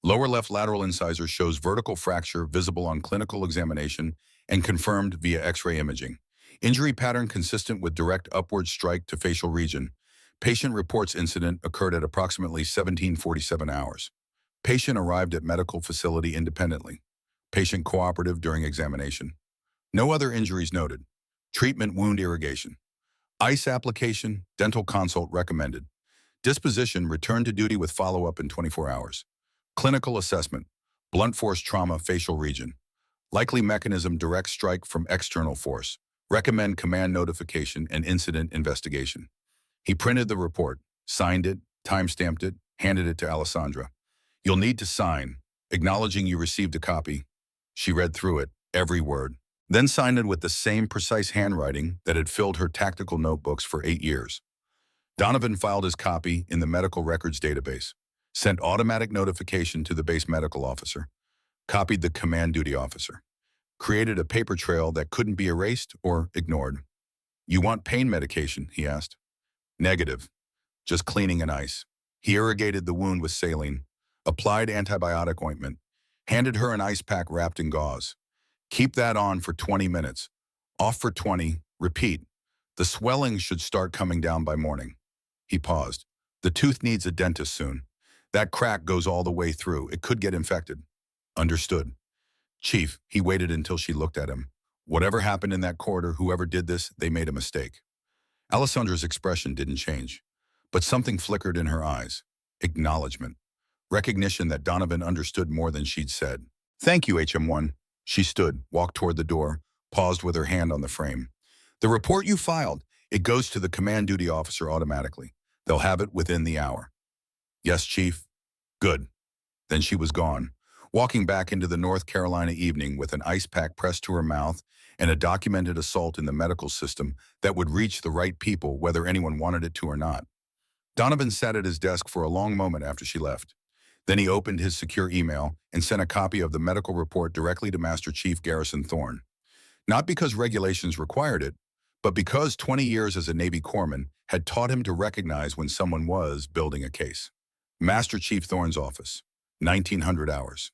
Lower left lateral incisor shows vertical fracture visible on clinical examination and confirmed via X-ray imaging. Injury pattern consistent with direct upward strike to facial region. Patient reports incident occurred at approximately 1747 hours. Patient arrived at medical facility independently. Patient cooperative during examination. No other injuries noted. Treatment wound irrigation. Ice application, dental consult recommended. Disposition return to duty with follow-up in 24 hours. Clinical assessment, blunt force trauma facial region. Likely mechanism direct strike from external force. Recommend command notification and incident investigation. He printed the report, signed it, timestamped it, handed it to Alessandra. You'll need to sign, acknowledging you received a copy. She read through it, every word, then signed it with the same precise handwriting that had filled her tactical notebooks for 8 years. Donovan filed his copy in the medical records database, sent automatic notification to the base medical officer, copied the command duty officer, created a paper trail that couldn't be erased or ignored. You want pain medication, he asked. Negative, just cleaning and ice. He irrigated the wound with saline, applied antibiotic ointment, handed her an ice pack wrapped in gauze. Keep that on for 20 minutes. Off for 20, repeat. The swelling should start coming down by morning. He paused. The tooth needs a dentist soon. That crack goes all the way through. It could get infected. Understood. Chief, he waited until she looked at him. Whatever happened in that corridor, whoever did this, they made a mistake. Alessandra's expression didn't change, but something flickered in her eyes. Acknowledgement. Recognition that Donovan understood more than she'd said. Thank you, HM1. She stood, walked toward the door, paused with her hand on the frame. The report you filed, it goes to the command duty officer automatically. They'll have it within the hour. Yes, Chief. Good. Then she was gone, walking back into the North Carolina evening with an ice pack pressed to her mouth and a documented assault in the medical system that would reach the right people whether anyone wanted it to or not. Donovan sat at his desk for a long moment after she left. Then he opened his secure email and sent a copy of the medical report directly to Master Chief Garrison Thorne. Not because regulations required it, but because 20 years as a Navy corpsman had taught him to recognize when someone was building a case. Master Chief Thorne's office, 1900 hours.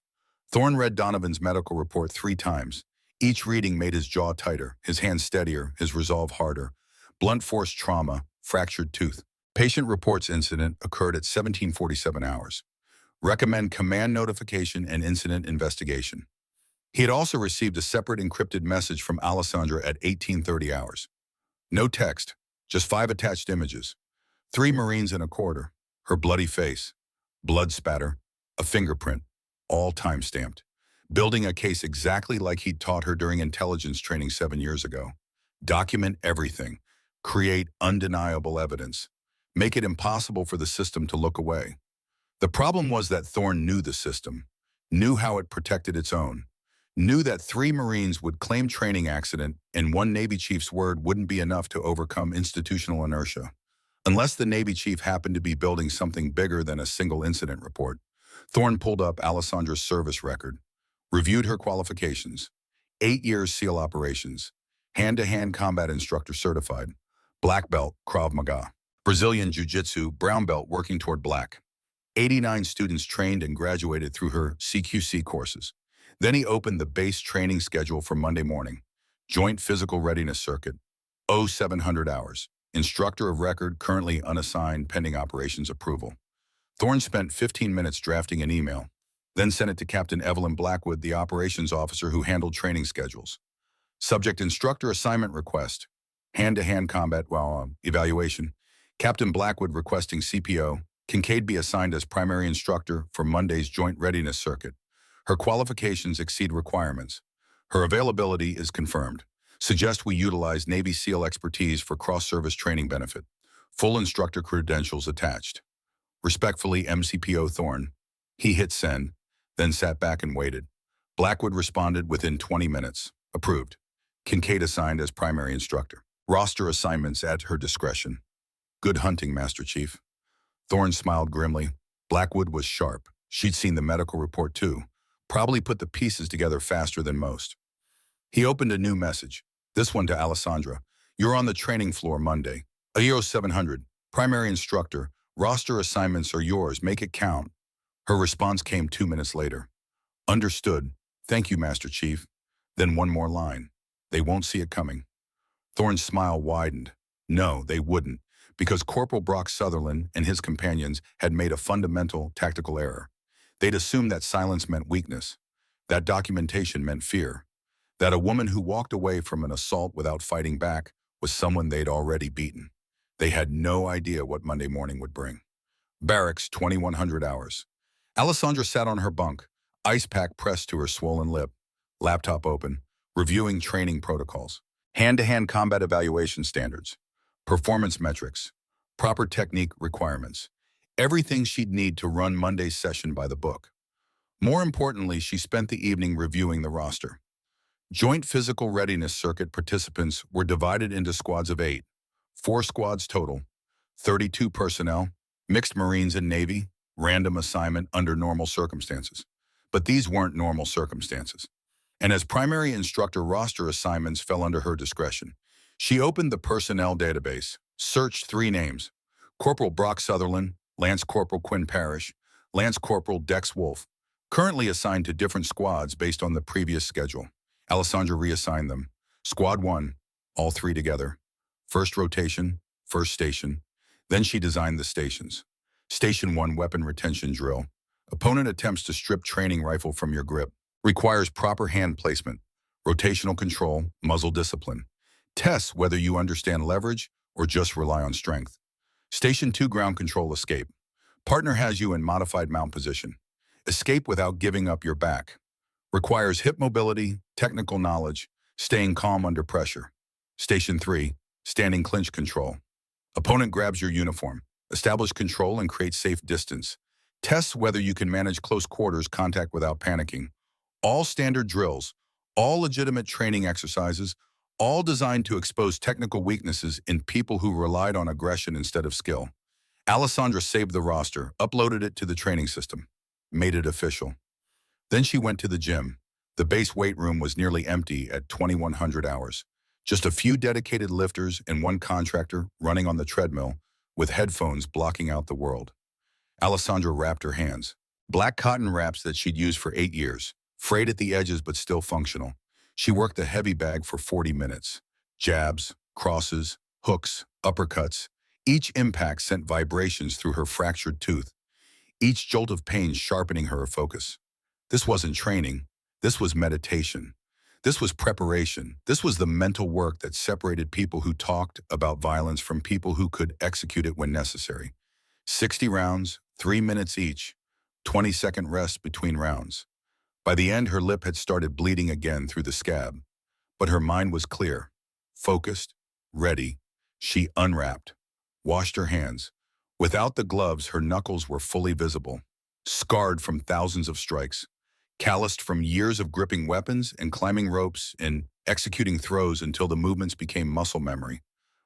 Thorne read Donovan's medical report 3 times. Each reading made his jaw tighter, his hands steadier, his resolve harder. Blunt force trauma, fractured tooth. Patient reports incident occurred at 1747 hours. Recommend command notification and incident investigation. He had also received a separate encrypted message from Alessandra at 1830 hours. No text, just 5 attached images. 3 Marines in a corridor, her bloody face, blood spatter, a fingerprint, all time-stamped. Building a case exactly like he'd taught her during intelligence training 7 years ago. Document everything. Create undeniable evidence. make it impossible for the system to look away. The problem was that Thorne knew the system, knew how it protected its own, knew that 3 Marines would claim training accident and 1 Navy chief's word wouldn't be enough to overcome institutional inertia. Unless the Navy chief happened to be building something bigger than a single incident report. Thorne pulled up Alessandra's service record, reviewed her qualifications. 8 years SEAL operations, hand-to-hand combat instructor certified, black belt, Krav Maga, Brazilian Jiu-Jitsu, brown belt working toward black. 89 students trained and graduated through her CQC courses. Then he opened the base training schedule for Monday morning. Joint Physical Readiness Circuit, 0700 hours. Instructor of record, currently unassigned, pending operations approval. Thorne spent 15 minutes drafting an email, then sent it to Captain Evelyn Blackwood, the operations officer who handled training schedules. Subject: instructor assignment request, hand-to-hand combat evaluation. Captain Blackwood requesting CPO, Kincaid be assigned as primary instructor for Monday's Joint Readiness Circuit. Her qualifications exceed requirements. Her availability is confirmed. Suggest we utilize Navy SEAL expertise for cross-service training benefit. Full instructor credentials attached. Respectfully, MCPO Thorne. He hit send, then sat back and waited. Blackwood responded within 20 minutes. Approved. Kincaid assigned as primary instructor. Roster assignments at her discretion. Good hunting, Master Chief. Thorne smiled grimly. Blackwood was sharp. She'd seen the medical report too. Probably put the pieces together faster than most. He opened a new message. This one to Alessandra. You're on the training floor Monday. AEO 700. Primary instructor. Roster assignments are yours. Make it count. Her response came 2 minutes later. Understood. Thank you, Master Chief. Then one more line. They won't see it coming. Thorne's smile widened. No, they wouldn't, because Corporal Brock Sutherland and his companions had made a fundamental tactical error. They'd assumed that silence meant weakness, that documentation meant fear, that a woman who walked away from an assault without fighting back was someone they'd already beaten. They had no idea what Monday morning would bring. Barracks, 2100 hours. Alessandra sat on her bunk, ice pack pressed to her swollen lip, laptop open, reviewing training protocols, hand-to-hand combat evaluation standards, performance metrics, proper technique requirements, everything she'd need to run Monday's session by the book. More importantly, she spent the evening reviewing the roster. Joint Physical Readiness Circuit participants were divided into squads of 8, 4 squads total, 32 personnel, mixed Marines and Navy, random assignment under normal circumstances. But these weren't normal circumstances. And as primary instructor, roster assignments fell under her discretion. She opened the personnel database, searched 3 names: Corporal Brock Sutherland, Lance Corporal Quinn Parrish, Lance Corporal Dex Wolf, currently assigned to different squads based on the previous schedule. Alessandra reassigned them. Squad 1, all 3 together. First rotation, first station. Then she designed the stations. Station 1, weapon retention drill. Opponent attempts to strip training rifle from your grip. Requires proper hand placement, rotational control, muzzle discipline. Tests whether you understand leverage or just rely on strength. Station 2, ground control escape. Partner has you in modified mount position. Escape without giving up your back. Requires hip mobility, technical knowledge, staying calm under pressure. Station 3, standing clinch control. Opponent grabs your uniform. Establish control and create safe distance. Tests whether you can manage close quarters contact without panicking. All standard drills, all legitimate training exercises, all designed to expose technical weaknesses in people who relied on aggression instead of skill. Alessandra saved the roster, uploaded it to the training system, made it official. Then she went to the gym. The base weight room was nearly empty at 2100 hours. Just a few dedicated lifters and one contractor running on the treadmill with headphones blocking out the world. Alessandra wrapped her hands. Black cotton wraps that she'd used for 8 years, frayed at the edges but still functional. She worked the heavy bag for 40 minutes. Jabs, crosses, hooks, uppercuts. Each impact sent vibrations through her fractured tooth. Each jolt of pain sharpening her focus. This wasn't training. This was meditation. This was preparation. This was the mental work that separated people who talked about violence from people who could execute it when necessary. 60 rounds, 3 minutes each, 20-second rest between rounds. By the end, her lip had started bleeding again through the scab, but her mind was clear, focused, ready. She unwrapped, washed her hands, Without the gloves, her knuckles were fully visible, scarred from thousands of strikes, calloused from years of gripping weapons and climbing ropes and executing throws until the movements became muscle memory.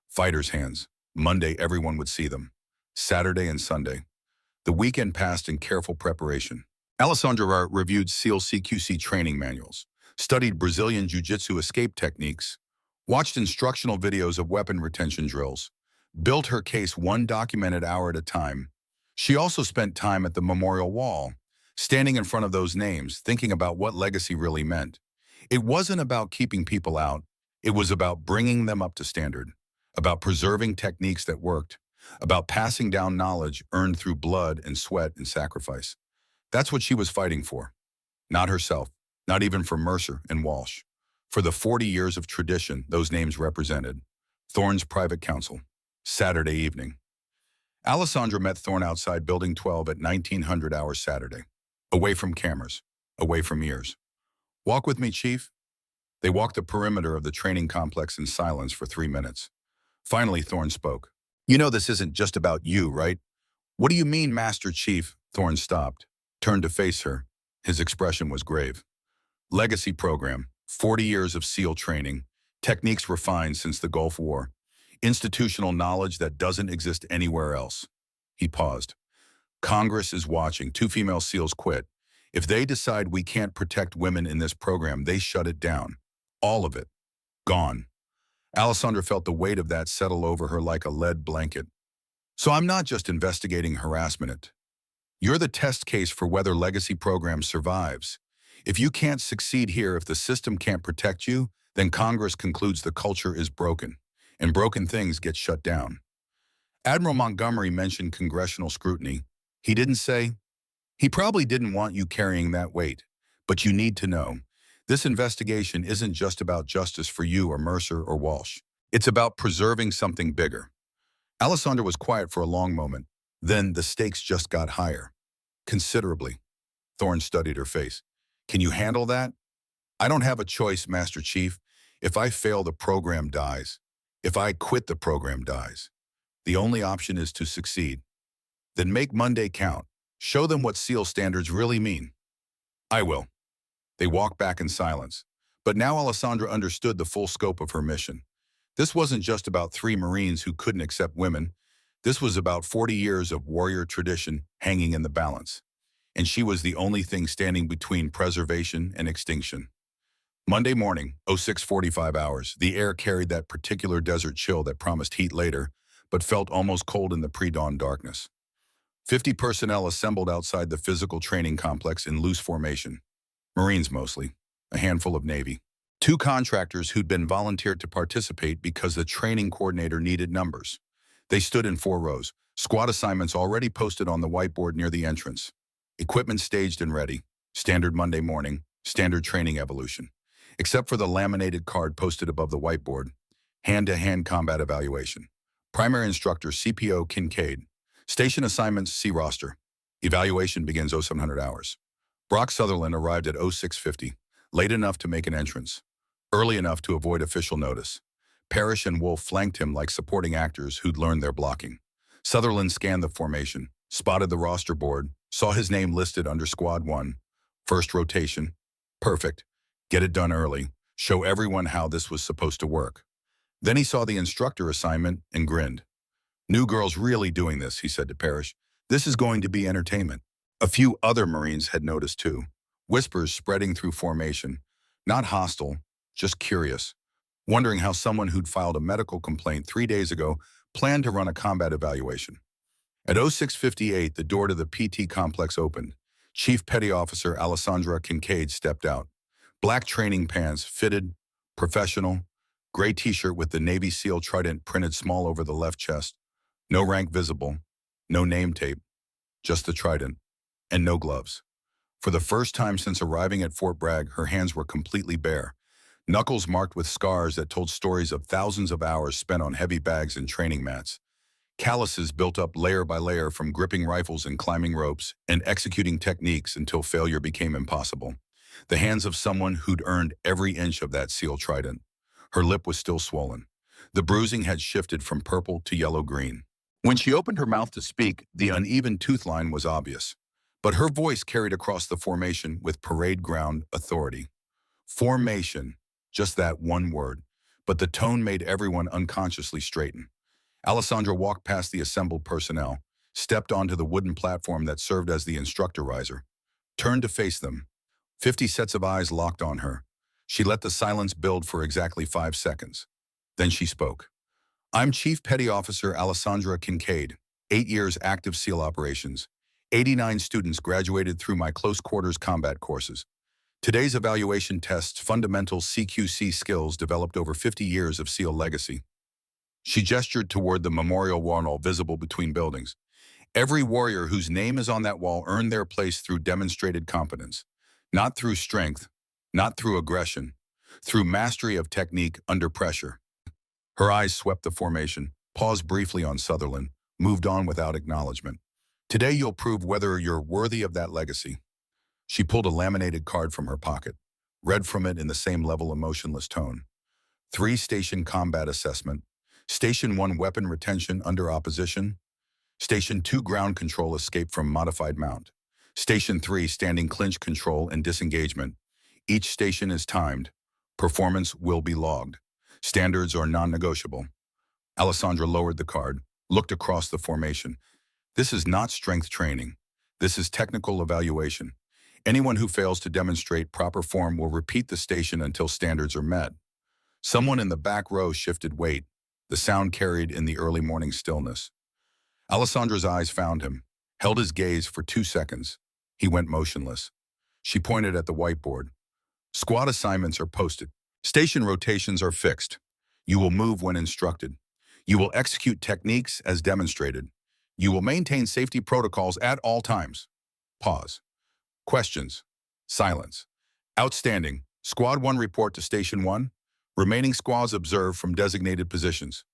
Fighters' hands. Monday, everyone would see them. Saturday and Sunday. The weekend passed in careful preparation. Alessandra reviewed SEAL CQC training manuals, studied Brazilian Jiu-Jitsu escape techniques, watched instructional videos of weapon retention drills, built her case one documented hour at a time. She also spent time at the memorial wall, standing in front of those names, thinking about what legacy really meant. It wasn't about keeping people out. It was about bringing them up to standard, about preserving techniques that worked, about passing down knowledge earned through blood and sweat and sacrifice. That's what she was fighting for. Not herself, not even for Mercer and Walsh. For the 40 years of tradition those names represented. Thorne's private counsel. Saturday evening. Alessandra met Thorne outside Building 12 at 1900 hours Saturday. Away from cameras, away from ears. Walk with me, Chief. They walked the perimeter of the training complex in silence for 3 minutes. Finally, Thorne spoke. You know this isn't just about you, right? What do you mean, Master Chief? Thorne stopped, turned to face her. His expression was grave. Legacy program, 40 years of SEAL training, techniques refined since the Gulf War, institutional knowledge that doesn't exist anywhere else. He paused. Congress is watching. 2 female SEALs quit. If they decide we can't protect women in this program, they shut it down. All of it. Gone. Alessandra felt the weight of that settle over her like a lead blanket. So I'm not just investigating harassment. You're the test case for whether legacy program survives. If you can't succeed here, if the system can't protect you, then Congress concludes the culture is broken, and broken things get shut down. Admiral Montgomery mentioned congressional scrutiny. He didn't say, he probably didn't want you carrying that weight, but you need to know, this investigation isn't just about justice for you or Mercer or Walsh. It's about preserving something bigger. Alessandra was quiet for a long moment. Then the stakes just got higher. Considerably. Thorne studied her face. Can you handle that? I don't have a choice, Master Chief. If I fail, the program dies. If I quit, the program dies. The only option is to succeed. Then make Monday count. Show them what SEAL standards really mean. I will. They walked back in silence. But now Alessandra understood the full scope of her mission. This wasn't just about 3 Marines who couldn't accept women. This was about 40 years of warrior tradition hanging in the balance. And she was the only thing standing between preservation and extinction. Monday morning, 06:45 hours, the air carried that particular desert chill that promised heat later, but felt almost cold in the pre-dawn darkness. 50 personnel assembled outside the physical training complex in loose formation. Marines mostly, a handful of Navy. 2 contractors who'd been volunteered to participate because the training coordinator needed numbers. They stood in 4 rows, squad assignments already posted on the whiteboard near the entrance. Equipment staged and ready. Standard Monday morning, standard training evolution. Except for the laminated card posted above the whiteboard. Hand-to-hand combat evaluation. Primary instructor CPO Kincaid. Station assignments see roster. Evaluation begins 0700 hours. Brock Sutherland arrived at 0650, late enough to make an entrance, early enough to avoid official notice. Parrish and Wolf flanked him like supporting actors who'd learned their blocking. Sutherland scanned the formation, spotted the roster board, saw his name listed under Squad 1. First rotation. Perfect. Get it done early. Show everyone how this was supposed to work. Then he saw the instructor assignment and grinned. New girls really doing this, he said to Parrish. This is going to be entertainment. A few other Marines had noticed too. Whispers spreading through formation. Not hostile, just curious. Wondering how someone who'd filed a medical complaint 3 days ago planned to run a combat evaluation. At 0658, the door to the PT complex opened. Chief Petty Officer Alessandra Kincaid stepped out. Black training pants, fitted, professional, gray t-shirt with the Navy SEAL trident printed small over the left chest. No rank visible, no name tape, just the trident, and no gloves. For the first time since arriving at Fort Bragg, her hands were completely bare. Knuckles marked with scars that told stories of thousands of hours spent on heavy bags and training mats. Calluses built up layer by layer from gripping rifles and climbing ropes and executing techniques until failure became impossible. The hands of someone who'd earned every inch of that SEAL trident. Her lip was still swollen. The bruising had shifted from purple to yellow-green. When she opened her mouth to speak, the uneven tooth line was obvious. But her voice carried across the formation with parade ground authority. Formation, just that one word. But the tone made everyone unconsciously straighten. Alessandra walked past the assembled personnel, stepped onto the wooden platform that served as the instructor riser, turned to face them. 50 sets of eyes locked on her. She let the silence build for exactly 5 seconds. Then she spoke. I'm Chief Petty Officer Alessandra Kincaid, 8 years active SEAL operations. 89 students graduated through my close quarters combat courses. Today's evaluation tests fundamental CQC skills developed over 50 years of SEAL legacy. She gestured toward the memorial wall visible between buildings. Every warrior whose name is on that wall earned their place through demonstrated competence, not through strength, not through aggression, through mastery of technique under pressure. Her eyes swept the formation, paused briefly on Sutherland, moved on without acknowledgement. Today you'll prove whether you're worthy of that legacy. She pulled a laminated card from her pocket, read from it in the same level emotionless tone. 3-station combat assessment. Station 1 weapon retention under opposition. Station 2 ground control escape from modified mount. Station 3 standing clinch control and disengagement. Each station is timed. Performance will be logged. Standards are non-negotiable. Alessandra lowered the card, looked across the formation. This is not strength training. This is technical evaluation. Anyone who fails to demonstrate proper form will repeat the station until standards are met. Someone in the back row shifted weight. The sound carried in the early morning stillness. Alessandra's eyes found him, held his gaze for 2 seconds. He went motionless. She pointed at the whiteboard. Squad assignments are posted. Station rotations are fixed. You will move when instructed. You will execute techniques as demonstrated. You will maintain safety protocols at all times. Pause. Questions. Silence. Outstanding. Squad 1 report to Station 1. Remaining squads observe from designated positions.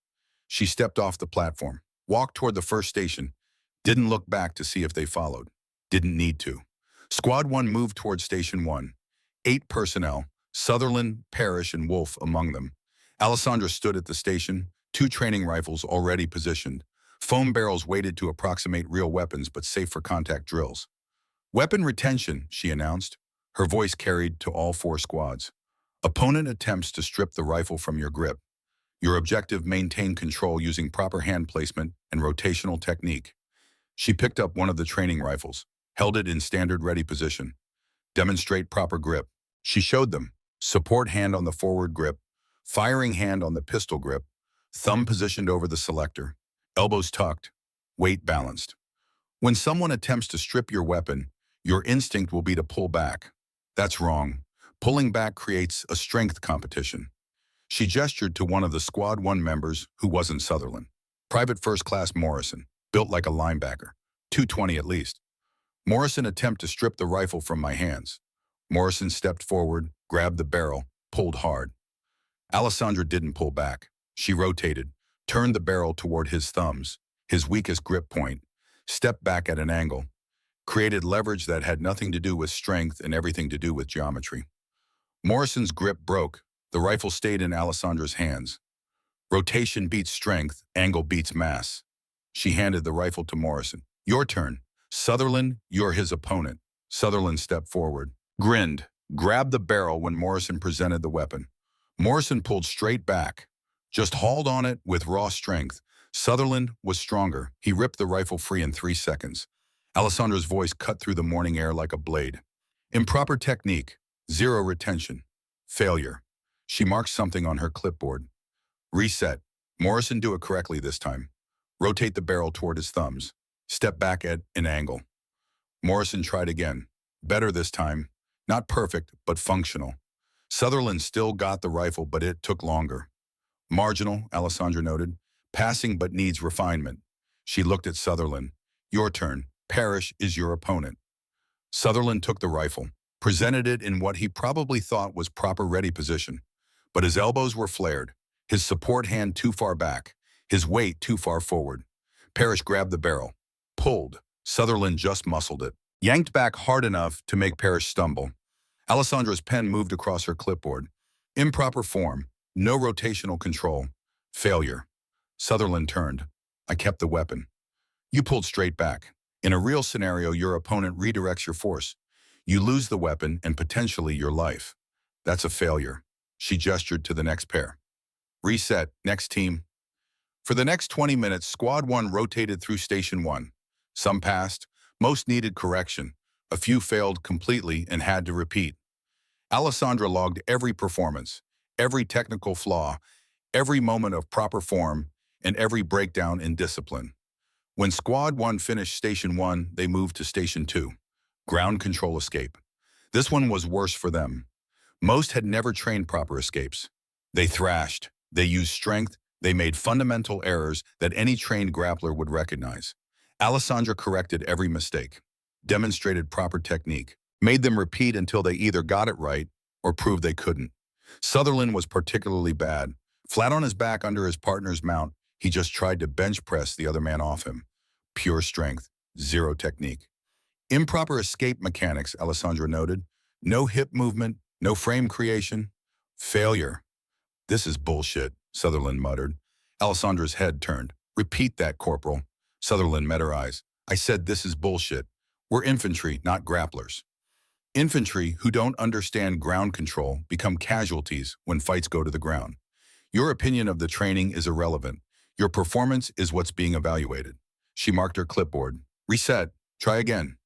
She stepped off the platform, walked toward the first station, didn't look back to see if they followed. Didn't need to. Squad 1 moved toward Station 1. 8 personnel, Sutherland, Parrish, and Wolfe among them. Alessandra stood at the station, 2 training rifles already positioned. Foam barrels weighted to approximate real weapons but safe for contact drills. Weapon retention, she announced. Her voice carried to all 4 squads. Opponent attempts to strip the rifle from your grip. Your objective: maintain control using proper hand placement and rotational technique. She picked up one of the training rifles, held it in standard ready position. Demonstrate proper grip. She showed them. Support hand on the forward grip, firing hand on the pistol grip, thumb positioned over the selector, elbows tucked, weight balanced. When someone attempts to strip your weapon, your instinct will be to pull back. That's wrong. Pulling back creates a strength competition. She gestured to one of the Squad 1 members who wasn't Sutherland. Private First Class Morrison, built like a linebacker, 220 at least. Morrison attempted to strip the rifle from my hands. Morrison stepped forward, grabbed the barrel, pulled hard. Alessandra didn't pull back. She rotated, turned the barrel toward his thumbs, his weakest grip point, stepped back at an angle, created leverage that had nothing to do with strength and everything to do with geometry. Morrison's grip broke. The rifle stayed in Alessandra's hands. Rotation beats strength, angle beats mass. She handed the rifle to Morrison. Your turn. Sutherland, you're his opponent. Sutherland stepped forward, grinned, grabbed the barrel when Morrison presented the weapon. Morrison pulled straight back, just hauled on it with raw strength. Sutherland was stronger. He ripped the rifle free in 3 seconds. Alessandra's voice cut through the morning air like a blade. Improper technique. 0 retention. Failure. She marked something on her clipboard. Reset. Morrison, do it correctly this time. Rotate the barrel toward his thumbs. Step back at an angle. Morrison tried again. Better this time. Not perfect, but functional. Sutherland still got the rifle, but it took longer. Marginal, Alessandra noted. Passing but needs refinement. She looked at Sutherland. Your turn. Parrish is your opponent. Sutherland took the rifle, presented it in what he probably thought was proper ready position. But his elbows were flared, his support hand too far back, his weight too far forward. Parrish grabbed the barrel, pulled. Sutherland just muscled it, yanked back hard enough to make Parrish stumble. Alessandra's pen moved across her clipboard. Improper form, no rotational control, failure. Sutherland turned. I kept the weapon. You pulled straight back. In a real scenario, your opponent redirects your force. You lose the weapon and potentially your life. That's a failure. She gestured to the next pair. Reset, next team. For the next 20 minutes, Squad 1 rotated through Station 1. Some passed, most needed correction. A few failed completely and had to repeat. Alessandra logged every performance, every technical flaw, every moment of proper form, and every breakdown in discipline. When Squad 1 finished Station 1, they moved to Station 2, ground control escape. This one was worse for them. Most had never trained proper escapes. They thrashed, they used strength, they made fundamental errors that any trained grappler would recognize. Alessandra corrected every mistake, demonstrated proper technique, made them repeat until they either got it right or proved they couldn't. Sutherland was particularly bad. Flat on his back under his partner's mount, he just tried to bench press the other man off him. Pure strength, zero technique. Improper escape mechanics, Alessandra noted. No hip movement, no frame creation. Failure. This is bullshit, Sutherland muttered. Alessandra's head turned. Repeat that, Corporal. Sutherland met her eyes. I said this is bullshit. We're infantry, not grapplers. Infantry who don't understand ground control become casualties when fights go to the ground. Your opinion of the training is irrelevant. Your performance is what's being evaluated. She marked her clipboard. Reset. Try again.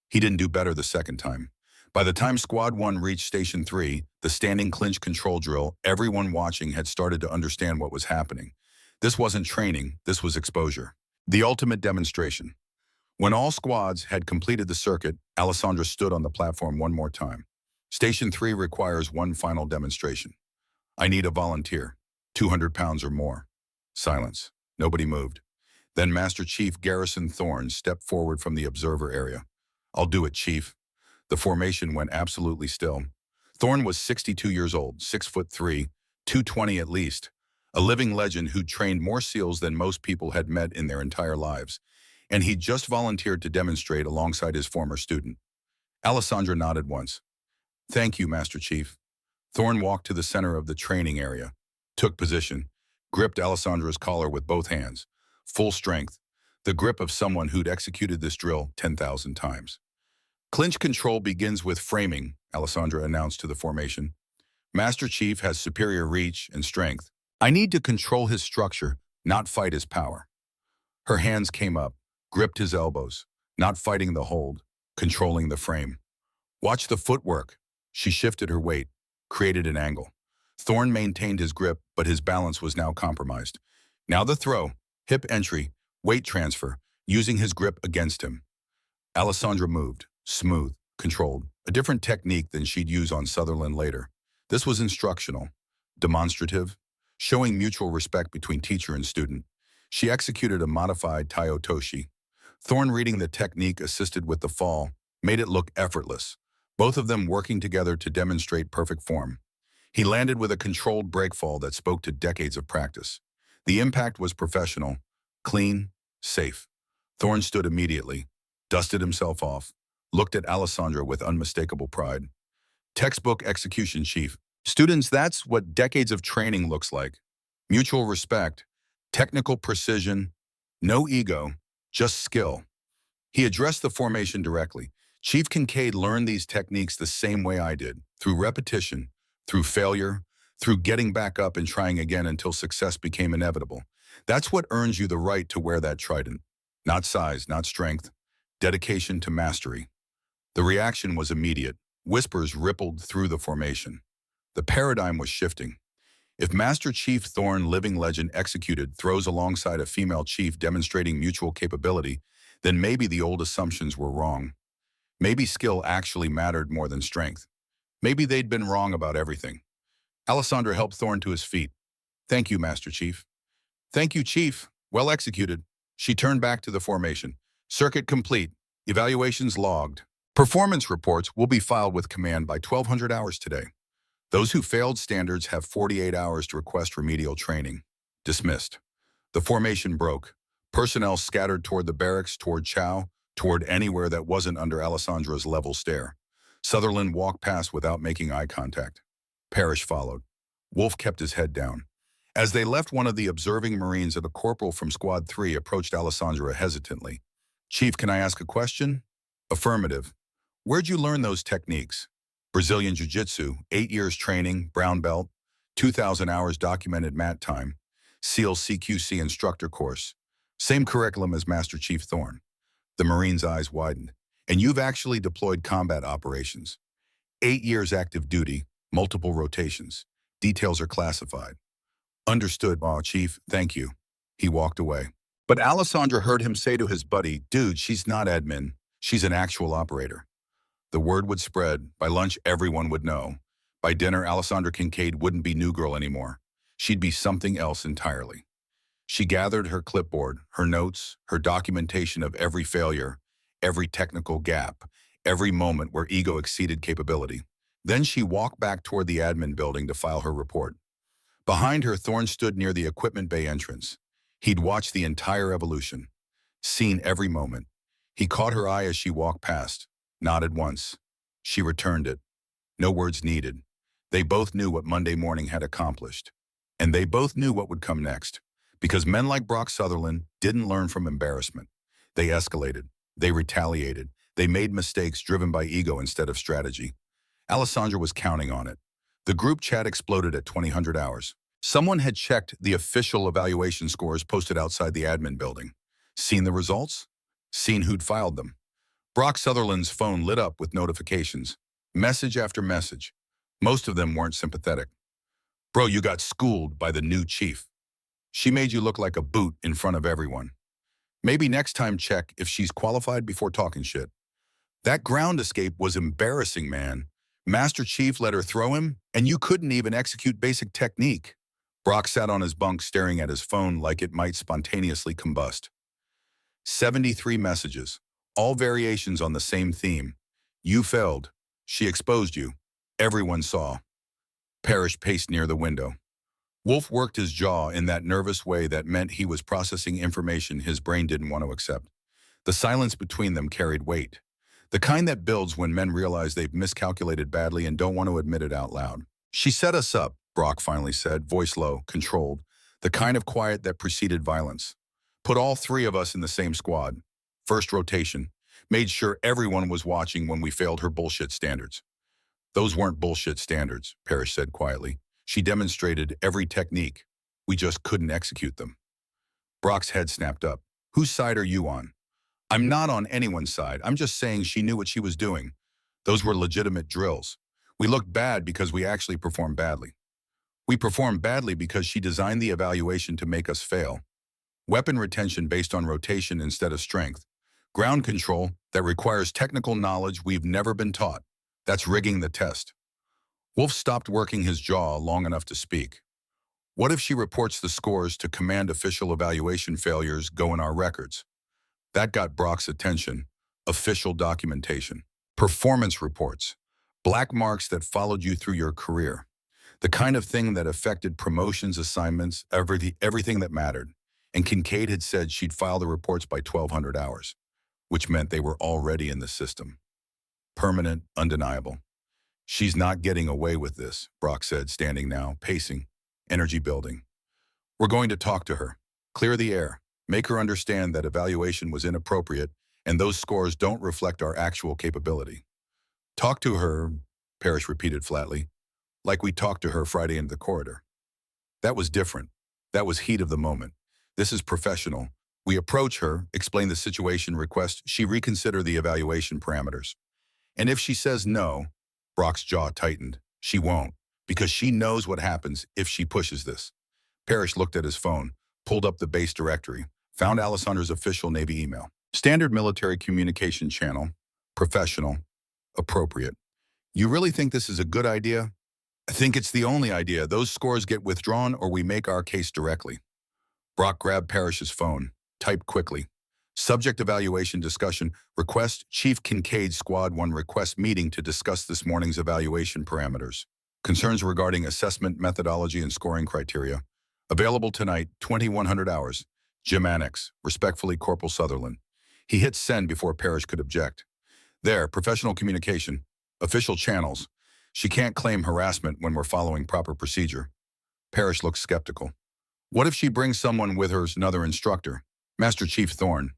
He didn't do better the second time. By the time Squad 1 reached Station 3, the standing clinch control drill, everyone watching had started to understand what was happening. This wasn't training, this was exposure. The ultimate demonstration. When all squads had completed the circuit, Alessandra stood on the platform one more time. Station 3 requires one final demonstration. I need a volunteer, 200 pounds or more. Silence. Nobody moved. Then Master Chief Garrison Thorne stepped forward from the observer area. I'll do it, Chief. The formation went absolutely still. Thorne was 62 years old, 6'3", 220 at least, a living legend who'd trained more SEALs than most people had met in their entire lives, and he'd just volunteered to demonstrate alongside his former student. Alessandra nodded once. Thank you, Master Chief. Thorne walked to the center of the training area, took position, gripped Alessandra's collar with both hands, full strength, the grip of someone who'd executed this drill 10,000 times. Clinch control begins with framing, Alessandra announced to the formation. Master Chief has superior reach and strength. I need to control his structure, not fight his power. Her hands came up, gripped his elbows, not fighting the hold, controlling the frame. Watch the footwork. She shifted her weight, created an angle. Thorne maintained his grip, but his balance was now compromised. Now the throw, hip entry, weight transfer, using his grip against him. Alessandra moved, smooth, controlled, a different technique than she'd use on Sutherland later. This was instructional, demonstrative, showing mutual respect between teacher and student. She executed a modified Taiotoshi. Thorne, reading the technique, assisted with the fall, made it look effortless, both of them working together to demonstrate perfect form. He landed with a controlled breakfall that spoke to decades of practice. The impact was professional, clean, safe. Thorne stood immediately, dusted himself off, looked at Alessandra with unmistakable pride. Textbook execution, Chief. Students, that's what decades of training looks like. Mutual respect, technical precision, no ego, just skill. He addressed the formation directly. Chief Kincaid learned these techniques the same way I did, through repetition, through failure, through getting back up and trying again until success became inevitable. That's what earns you the right to wear that trident. Not size, not strength, dedication to mastery. The reaction was immediate. Whispers rippled through the formation. The paradigm was shifting. If Master Chief Thorne, living legend, executed throws alongside a female chief demonstrating mutual capability, then maybe the old assumptions were wrong. Maybe skill actually mattered more than strength. Maybe they'd been wrong about everything. Alessandra helped Thorne to his feet. Thank you, Master Chief. Thank you, Chief. Well executed. She turned back to the formation. Circuit complete. Evaluations logged. Performance reports will be filed with command by 1200 hours today. Those who failed standards have 48 hours to request remedial training. Dismissed. The formation broke. Personnel scattered toward the barracks, toward Chow, toward anywhere that wasn't under Alessandra's level stare. Sutherland walked past without making eye contact. Parrish followed. Wolf kept his head down. As they left, one of the observing Marines, a corporal from Squad 3, approached Alessandra hesitantly. "Chief, can I ask a question?" "Affirmative." "Where'd you learn those techniques?" "Brazilian Jiu-Jitsu, 8 years training, brown belt, 2,000 hours documented mat time, SEAL CQC instructor course. Same curriculum as Master Chief Thorne." The Marine's eyes widened. "And you've actually deployed combat operations. 8 years active duty, multiple rotations. Details are classified." "Understood, Chief, thank you." He walked away. But Alessandra heard him say to his buddy, "Dude, she's not admin. She's an actual operator." The word would spread. By lunch, everyone would know. By dinner, Alessandra Kincaid wouldn't be new girl anymore. She'd be something else entirely. She gathered her clipboard, her notes, her documentation of every failure, every technical gap, every moment where ego exceeded capability. Then she walked back toward the admin building to file her report. Behind her, Thorne stood near the equipment bay entrance. He'd watched the entire evolution, seen every moment. He caught her eye as she walked past, nodded once. She returned it. No words needed. They both knew what Monday morning had accomplished. And they both knew what would come next. Because men like Brock Sutherland didn't learn from embarrassment. They escalated. They retaliated. They made mistakes driven by ego instead of strategy. Alessandra was counting on it. The group chat exploded at 2000 hours. Someone had checked the official evaluation scores posted outside the admin building. Seen the results? Seen who'd filed them. Brock Sutherland's phone lit up with notifications. Message after message. Most of them weren't sympathetic. "Bro, you got schooled by the new chief. She made you look like a boot in front of everyone. Maybe next time check if she's qualified before talking shit." That ground escape was embarrassing, man. Master Chief let her throw him, and you couldn't even execute basic technique. Brock sat on his bunk staring at his phone like it might spontaneously combust. 73 messages, all variations on the same theme. "You failed. She exposed you. Everyone saw." Parrish paced near the window. Wolf worked his jaw in that nervous way that meant he was processing information his brain didn't want to accept. The silence between them carried weight. The kind that builds when men realize they've miscalculated badly and don't want to admit it out loud. "She set us up," Brock finally said, voice low, controlled. The kind of quiet that preceded violence. "Put all 3 of us in the same squad. First rotation. Made sure everyone was watching when we failed her bullshit standards." "Those weren't bullshit standards," Parrish said quietly. "She demonstrated every technique. We just couldn't execute them." Brock's head snapped up. "Whose side are you on?" "I'm not on anyone's side. I'm just saying she knew what she was doing. Those were legitimate drills. We looked bad because we actually performed badly. We performed badly because she designed the evaluation to make us fail. Weapon retention based on rotation instead of strength. Ground control that requires technical knowledge we've never been taught. That's rigging the test." Wolf stopped working his jaw long enough to speak. "What if she reports the scores to command official evaluation failures go in our records?" That got Brock's attention. Official documentation. Performance reports. Black marks that followed you through your career. The kind of thing that affected promotions, assignments, everything that mattered. And Kincaid had said she'd file the reports by 1200 hours, which meant they were already in the system. Permanent, undeniable. "She's not getting away with this," Brock said, standing now, pacing, energy building. "We're going to talk to her. Clear the air. Make her understand that evaluation was inappropriate and those scores don't reflect our actual capability." "Talk to her," Parrish repeated flatly, "like we talked to her Friday in the corridor." That was different. That was heat of the moment. This is professional. We approach her, explain the situation, request she reconsider the evaluation parameters. And if she says no, Brock's jaw tightened. She won't, because she knows what happens if she pushes this. Parrish looked at his phone, pulled up the base directory, found Alessandra's official Navy email. Standard military communication channel. Professional. Appropriate. "You really think this is a good idea?" "I think it's the only idea. Those scores get withdrawn or we make our case directly." Brock grabbed Parrish's phone, typed quickly. "Subject evaluation discussion. Request Chief Kincaid Squad 1 request meeting to discuss this morning's evaluation parameters. Concerns regarding assessment methodology and scoring criteria. Available tonight, 2100 hours. Gym Annex. Respectfully, Corporal Sutherland." He hit send before Parrish could object. "There, professional communication. Official channels. She can't claim harassment when we're following proper procedure." Parrish looked skeptical. What if she brings someone with her, another instructor? Master Chief Thorne.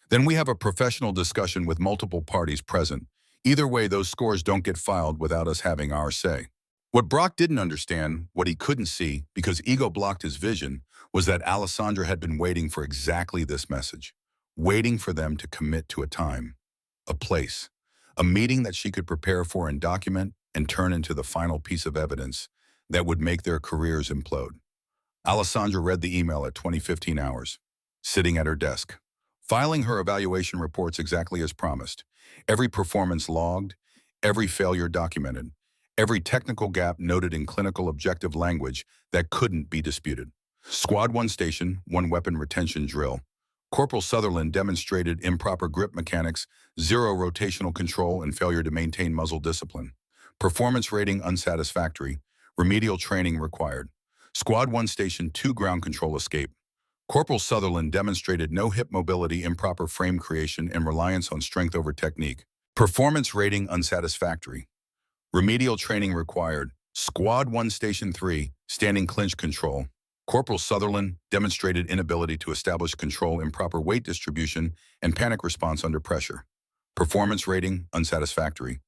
Then we have a professional discussion with multiple parties present. Either way, those scores don't get filed without us having our say. What Brock didn't understand, what he couldn't see, because ego blocked his vision, was that Alessandra had been waiting for exactly this message. Waiting for them to commit to a time, a place, a meeting that she could prepare for and document and turn into the final piece of evidence that would make their careers implode. Alessandra read the email at 20:15 hours, sitting at her desk, filing her evaluation reports exactly as promised. Every performance logged, every failure documented, every technical gap noted in clinical objective language that couldn't be disputed. Squad 1 station, 1 weapon retention drill. Corporal Sutherland demonstrated improper grip mechanics, 0 rotational control, and failure to maintain muzzle discipline. Performance rating unsatisfactory. Remedial training required. Squad 1 station 2 ground control escape. Corporal Sutherland demonstrated no hip mobility, improper frame creation, and reliance on strength over technique. Performance rating unsatisfactory. Remedial training required. Squad 1 station 3 standing clinch control. Corporal Sutherland demonstrated inability to establish control, improper weight distribution, and panic response under pressure. Performance rating unsatisfactory.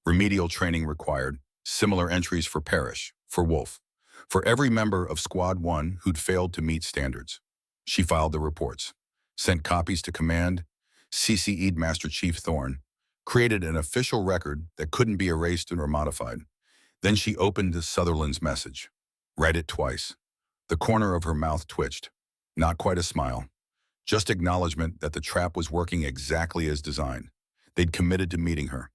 Remedial training required. Similar entries for Parrish, for Wolf, for every member of Squad 1 who'd failed to meet standards. She filed the reports, sent copies to command, CC'd Master Chief Thorne, created an official record that couldn't be erased or modified. Then she opened Sutherland's message, read it twice. The corner of her mouth twitched. Not quite a smile, just acknowledgement that the trap was working exactly as designed. They'd committed to meeting her.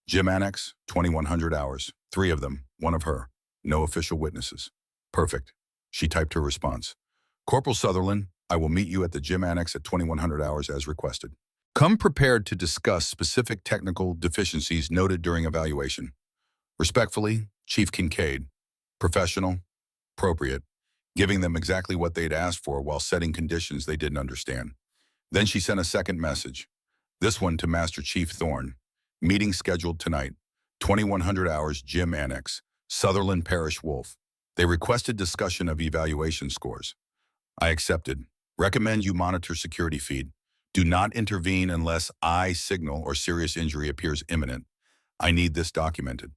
Gym Annex, 2100 hours, 3 of them, 1 of her. No official witnesses. Perfect. She typed her response. Corporal Sutherland, I will meet you at the Gym Annex at 2100 hours as requested. Come prepared to discuss specific technical deficiencies noted during evaluation. Respectfully, Chief Kincaid. Professional, appropriate, giving them exactly what they'd asked for while setting conditions they didn't understand. Then she sent a second message, this one to Master Chief Thorne. Meeting scheduled tonight, 2100 hours, Gym Annex, Sutherland Parish Wolf. They requested discussion of evaluation scores. I accepted. Recommend you monitor security feed. Do not intervene unless I signal or serious injury appears imminent. I need this documented.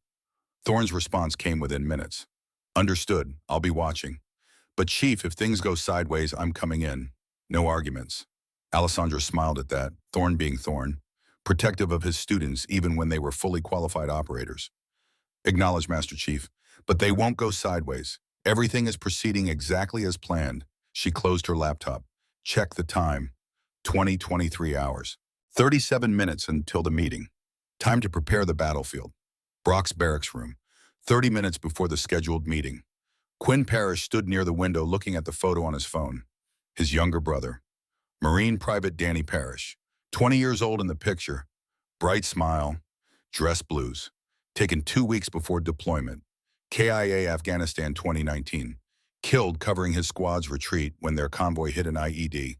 Thorne's response came within minutes. Understood, I'll be watching. But Chief, if things go sideways, I'm coming in. No arguments. Alessandra smiled at that, Thorne being Thorne, protective of his students even when they were fully qualified operators. Acknowledge, Master Chief, but they won't go sideways. Everything is proceeding exactly as planned. She closed her laptop. Check the time. 23 hours. 37 minutes until the meeting. Time to prepare the battlefield. Brock's barracks room. 30 minutes before the scheduled meeting. Quinn Parrish stood near the window looking at the photo on his phone. His younger brother. Marine Private Danny Parrish. 20 years old in the picture. Bright smile. Dress blues. Taken 2 weeks before deployment. KIA Afghanistan 2019. Killed covering his squad's retreat when their convoy hit an IED.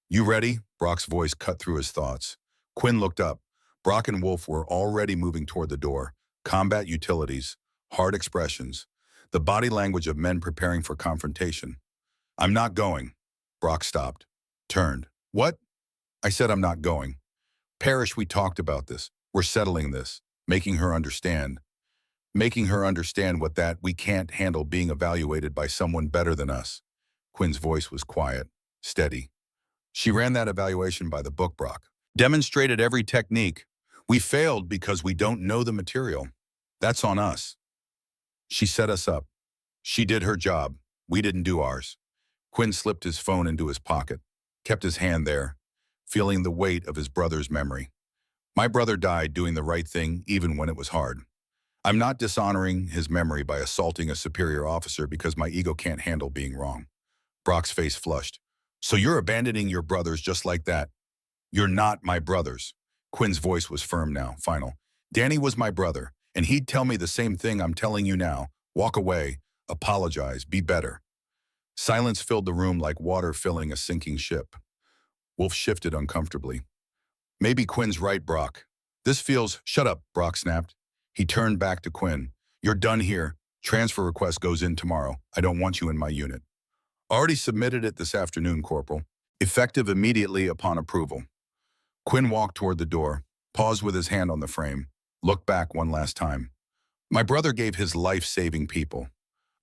You ready? Brock's voice cut through his thoughts. Quinn looked up. Brock and Wolf were already moving toward the door. Combat utilities. Hard expressions. The body language of men preparing for confrontation. I'm not going. Brock stopped. Turned. What? I said I'm not going. Parrish, we talked about this. We're settling this. Making her understand. Making her understand what that we can't handle being evaluated by someone better than us. Quinn's voice was quiet, steady. She ran that evaluation by the book, Brock. Demonstrated every technique. We failed because we don't know the material. That's on us. She set us up. She did her job. We didn't do ours. Quinn slipped his phone into his pocket, kept his hand there, feeling the weight of his brother's memory. My brother died doing the right thing even when it was hard. I'm not dishonoring his memory by assaulting a superior officer because my ego can't handle being wrong. Brock's face flushed. So you're abandoning your brothers just like that? You're not my brothers. Quinn's voice was firm now, final. Danny was my brother, and he'd tell me the same thing I'm telling you now. Walk away, apologize, be better. Silence filled the room like water filling a sinking ship. Wolf shifted uncomfortably. Maybe Quinn's right, Brock. This feels— Shut up, Brock snapped. He turned back to Quinn. You're done here. Transfer request goes in tomorrow. I don't want you in my unit. Already submitted it this afternoon, Corporal. Effective immediately upon approval. Quinn walked toward the door, paused with his hand on the frame, looked back one last time. My brother gave his life saving people.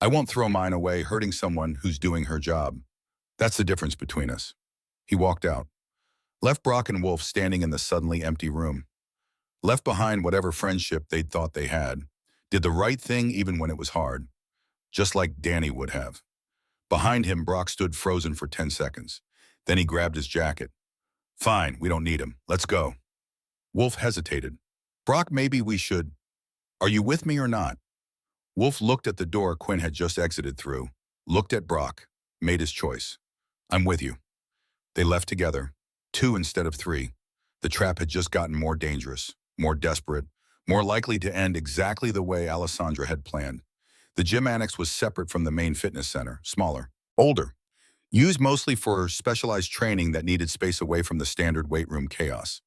I won't throw mine away hurting someone who's doing her job. That's the difference between us. He walked out, left Brock and Wolf standing in the suddenly empty room. Left behind whatever friendship they'd thought they had. Did the right thing even when it was hard. Just like Danny would have. Behind him, Brock stood frozen for 10 seconds. Then he grabbed his jacket. Fine, we don't need him. Let's go. Wolf hesitated. Brock, maybe we should. Are you with me or not? Wolf looked at the door Quinn had just exited through, looked at Brock, made his choice. I'm with you. They left together, 2 instead of 3. The trap had just gotten more dangerous, more desperate, more likely to end exactly the way Alessandra had planned. The gym annex was separate from the main fitness center, smaller, older, used mostly for specialized training that needed space away from the standard weight room chaos.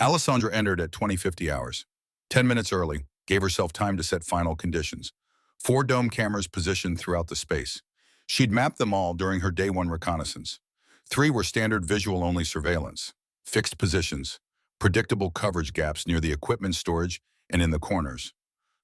Alessandra entered at 20:50 hours, 10 minutes early, gave herself time to set final conditions. 4 dome cameras positioned throughout the space. She'd mapped them all during her day 1 reconnaissance. 3 were standard visual-only surveillance, fixed positions, predictable coverage gaps near the equipment storage and in the corners.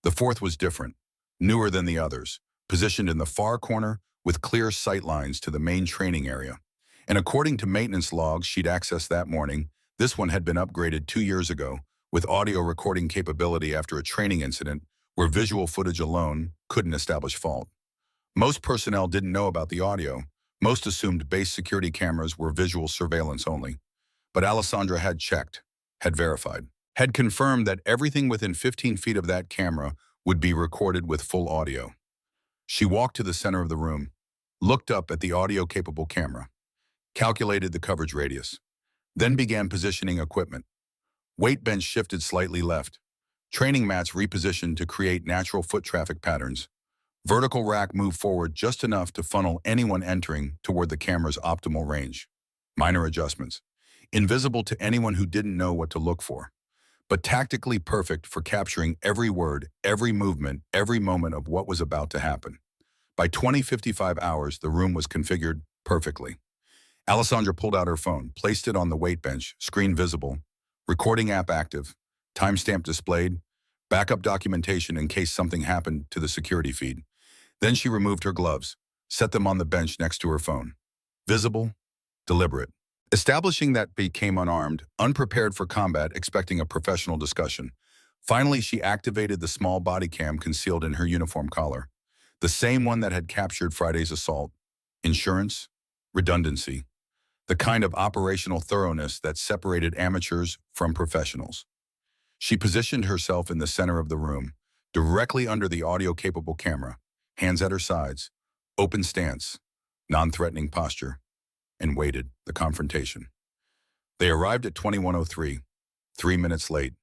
The 4th was different, newer than the others, positioned in the far corner with clear sight lines to the main training area. And according to maintenance logs she'd accessed that morning, this one had been upgraded 2 years ago with audio recording capability after a training incident where visual footage alone couldn't establish fault. Most personnel didn't know about the audio. Most assumed base security cameras were visual surveillance only. But Alessandra had checked, had verified, had confirmed that everything within 15 feet of that camera would be recorded with full audio. She walked to the center of the room, looked up at the audio-capable camera, calculated the coverage radius, then began positioning equipment. Weight bench shifted slightly left. Training mats repositioned to create natural foot traffic patterns. Vertical rack moved forward just enough to funnel anyone entering toward the camera's optimal range. Minor adjustments. Invisible to anyone who didn't know what to look for, but tactically perfect for capturing every word, every movement, every moment of what was about to happen. By 20:55 hours, the room was configured perfectly. Alessandra pulled out her phone, placed it on the weight bench, screen visible, recording app active, timestamp displayed, backup documentation in case something happened to the security feed. Then she removed her gloves, set them on the bench next to her phone. Visible, deliberate. Establishing that became unarmed, unprepared for combat, expecting a professional discussion. Finally, she activated the small body cam concealed in her uniform collar. The same one that had captured Friday's assault. Insurance, redundancy. The kind of operational thoroughness that separated amateurs from professionals. She positioned herself in the center of the room, directly under the audio-capable camera, hands at her sides, open stance, non-threatening posture, and waited the confrontation. They arrived at 21:03, 3 minutes late,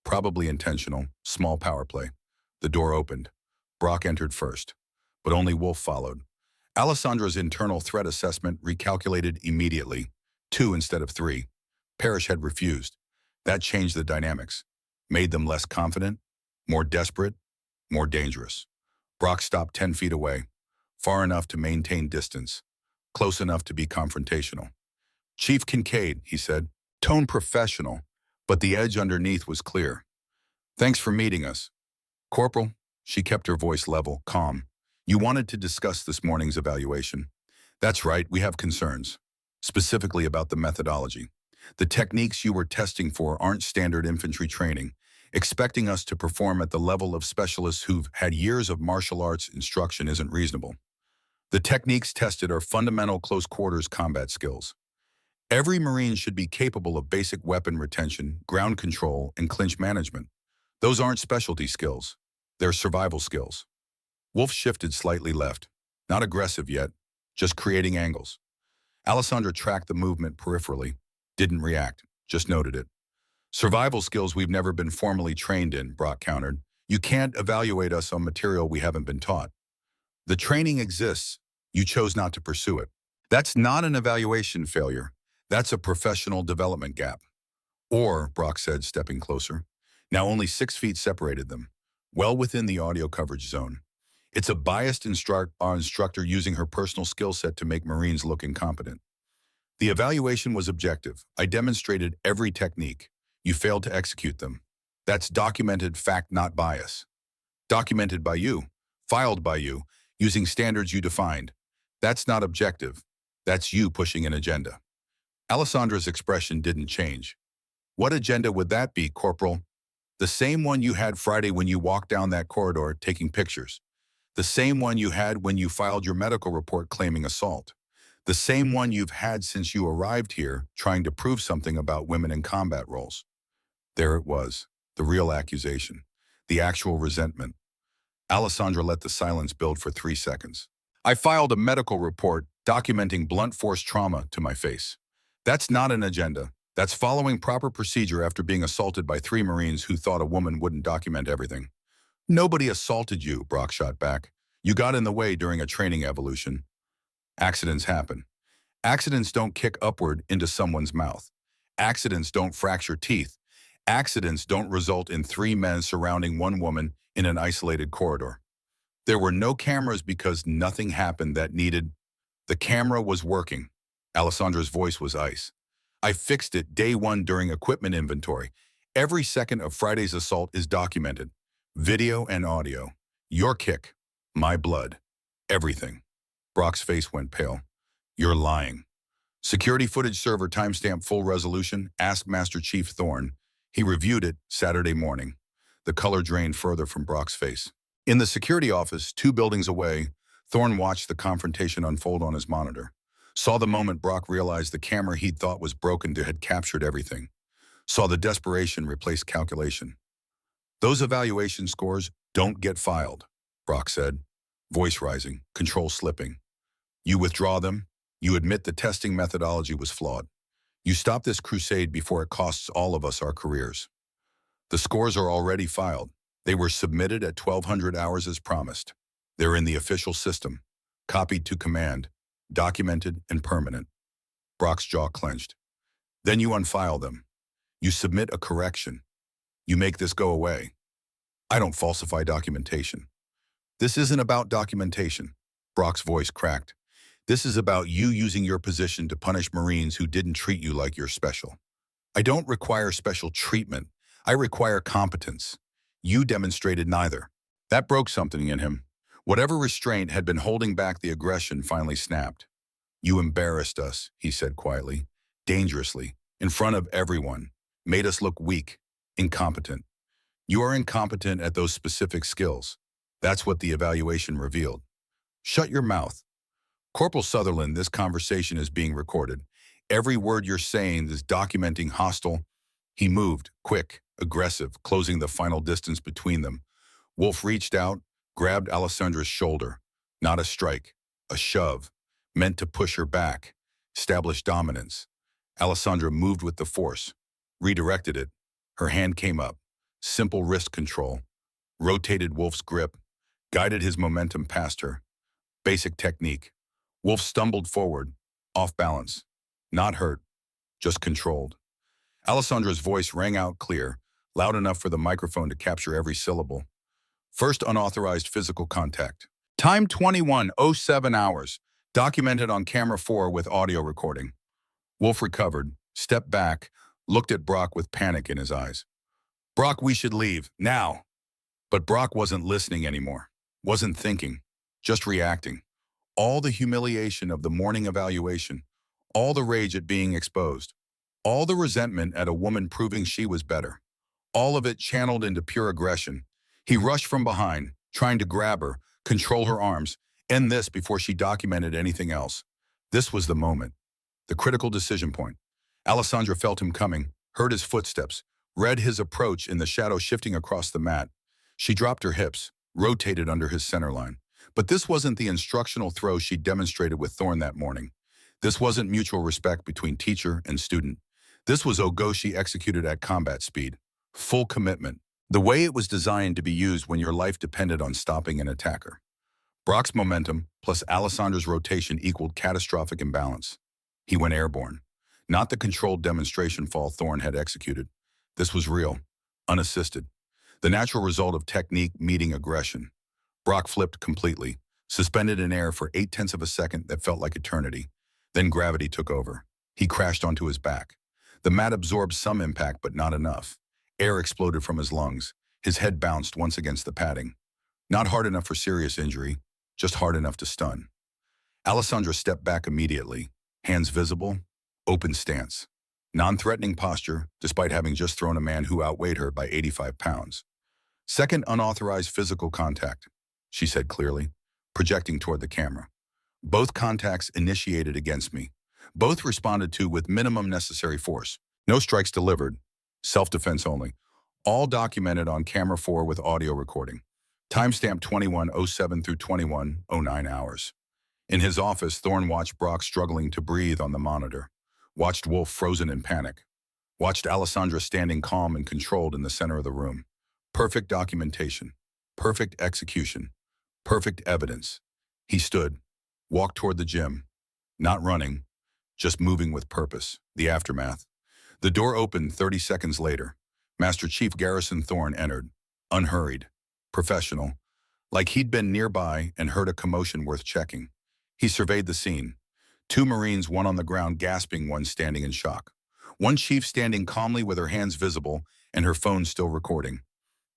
probably intentional, small power play. The door opened. Brock entered first, but only Wolf followed. Alessandra's internal threat assessment recalculated immediately, 2 instead of 3. Parrish had refused. That changed the dynamics, made them less confident, more desperate, more dangerous. Brock stopped 10 feet away, far enough to maintain distance, close enough to be confrontational. Chief Kincaid, he said, tone professional, but the edge underneath was clear. Thanks for meeting us. Corporal, she kept her voice level, calm. You wanted to discuss this morning's evaluation. That's right, we have concerns, specifically about the methodology. The techniques you were testing for aren't standard infantry training. Expecting us to perform at the level of specialists who've had years of martial arts instruction isn't reasonable. The techniques tested are fundamental close-quarters combat skills. Every Marine should be capable of basic weapon retention, ground control, and clinch management. Those aren't specialty skills. They're survival skills. Wolf shifted slightly left. Not aggressive yet, just creating angles. Alessandra tracked the movement peripherally, didn't react, just noted it. Survival skills we've never been formally trained in, Brock countered. You can't evaluate us on material we haven't been taught. The training exists. You chose not to pursue it. That's not an evaluation failure. That's a professional development gap. Or, Brock said, stepping closer. Now only 6 feet separated them, well within the audio coverage zone. It's a biased instructor using her personal skill set to make Marines look incompetent. The evaluation was objective. I demonstrated every technique. You failed to execute them. That's documented fact, not bias. Documented by you, filed by you, using standards you defined. That's not objective. That's you pushing an agenda. Alessandra's expression didn't change. What agenda would that be, Corporal? The same one you had Friday when you walked down that corridor taking pictures. The same one you had when you filed your medical report claiming assault. The same one you've had since you arrived here trying to prove something about women in combat roles. There it was, the real accusation, the actual resentment. Alessandra let the silence build for 3 seconds. I filed a medical report documenting blunt force trauma to my face. That's not an agenda. That's following proper procedure after being assaulted by 3 Marines who thought a woman wouldn't document everything. Nobody assaulted you, Brock shot back. You got in the way during a training evolution. Accidents happen. Accidents don't kick upward into someone's mouth. Accidents don't fracture teeth. Accidents don't result in 3 men surrounding 1 woman in an isolated corridor. There were no cameras because nothing happened that needed. The camera was working. Alessandra's voice was ice. I fixed it day 1 during equipment inventory. Every second of Friday's assault is documented. Video and audio. Your kick. My blood. Everything. Brock's face went pale. You're lying. Security footage server timestamp full resolution, ask Master Chief Thorne. He reviewed it Saturday morning. The color drained further from Brock's face. In the security office, 2 buildings away, Thorne watched the confrontation unfold on his monitor. Saw the moment Brock realized the camera he'd thought was broken had captured everything. Saw the desperation replace calculation. Those evaluation scores don't get filed, Brock said, voice rising, control slipping. You withdraw them. You admit the testing methodology was flawed. You stop this crusade before it costs all of us our careers. The scores are already filed. They were submitted at 1200 hours as promised. They're in the official system, copied to command, documented and permanent. Brock's jaw clenched. Then you unfile them. You submit a correction. You make this go away. I don't falsify documentation. This isn't about documentation. Brock's voice cracked. This is about you using your position to punish Marines who didn't treat you like you're special. I don't require special treatment. I require competence. You demonstrated neither. That broke something in him. Whatever restraint had been holding back the aggression finally snapped. You embarrassed us, he said quietly, dangerously, in front of everyone, made us look weak, incompetent. You are incompetent at those specific skills. That's what the evaluation revealed. Shut your mouth. Corporal Sutherland, this conversation is being recorded. Every word you're saying is documenting hostile. He moved, quick, aggressive, closing the final distance between them. Wolf reached out, grabbed Alessandra's shoulder. Not a strike, a shove, meant to push her back, establish dominance. Alessandra moved with the force, redirected it. Her hand came up, simple wrist control, rotated Wolf's grip, guided his momentum past her. Basic technique. Wolf stumbled forward, off balance, not hurt, just controlled. Alessandra's voice rang out clear, loud enough for the microphone to capture every syllable. First unauthorized physical contact. Time 21:07 hours, documented on camera 4 with audio recording. Wolf recovered, stepped back, looked at Brock with panic in his eyes. Brock, we should leave, now. But Brock wasn't listening anymore, wasn't thinking, just reacting. All the humiliation of the morning evaluation, all the rage at being exposed, all the resentment at a woman proving she was better, all of it channeled into pure aggression. He rushed from behind, trying to grab her, control her arms, end this before she documented anything else. This was the moment, the critical decision point. Alessandra felt him coming, heard his footsteps, read his approach in the shadow shifting across the mat. She dropped her hips, rotated under his center line. But this wasn't the instructional throw she demonstrated with Thorne that morning. This wasn't mutual respect between teacher and student. This was Ogoshi executed at combat speed. Full commitment. The way it was designed to be used when your life depended on stopping an attacker. Brock's momentum plus Alessandra's rotation equaled catastrophic imbalance. He went airborne. Not the controlled demonstration fall Thorne had executed. This was real, unassisted. The natural result of technique meeting aggression. Brock flipped completely, suspended in air for 8/10 of a second that felt like eternity. Then gravity took over. He crashed onto his back. The mat absorbed some impact, but not enough. Air exploded from his lungs. His head bounced once against the padding. Not hard enough for serious injury, just hard enough to stun. Alessandra stepped back immediately, hands visible, open stance. Non-threatening posture, despite having just thrown a man who outweighed her by 85 pounds. Second unauthorized physical contact, she said clearly, projecting toward the camera. Both contacts initiated against me. Both responded to with minimum necessary force. No strikes delivered. Self-defense only. All documented on camera 4 with audio recording. Timestamp 21:07 through 21:09 hours. In his office, Thorne watched Brock struggling to breathe on the monitor. Watched Wolf frozen in panic. Watched Alessandra standing calm and controlled in the center of the room. Perfect documentation. Perfect execution. Perfect evidence. He stood, walked toward the gym. Not running, just moving with purpose. The aftermath. The door opened 30 seconds later. Master Chief Garrison Thorne entered, unhurried, professional, like he'd been nearby and heard a commotion worth checking. He surveyed the scene. 2 Marines, one on the ground gasping, one standing in shock. One chief standing calmly with her hands visible and her phone still recording.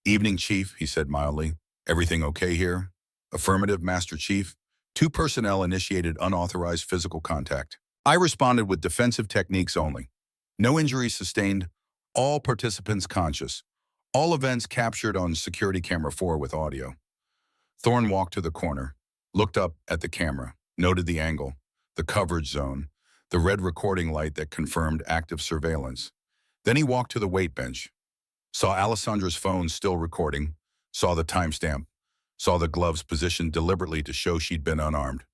"Evening, Chief," he said mildly. "Everything okay here?" "Affirmative, Master Chief." 2 personnel initiated unauthorized physical contact. I responded with defensive techniques only. No injuries sustained. All participants conscious. All events captured on security camera 4 with audio. Thorne walked to the corner, looked up at the camera, noted the angle, the coverage zone, the red recording light that confirmed active surveillance. Then he walked to the weight bench, saw Alessandra's phone still recording, saw the timestamp, saw the gloves positioned deliberately to show she'd been unarmed.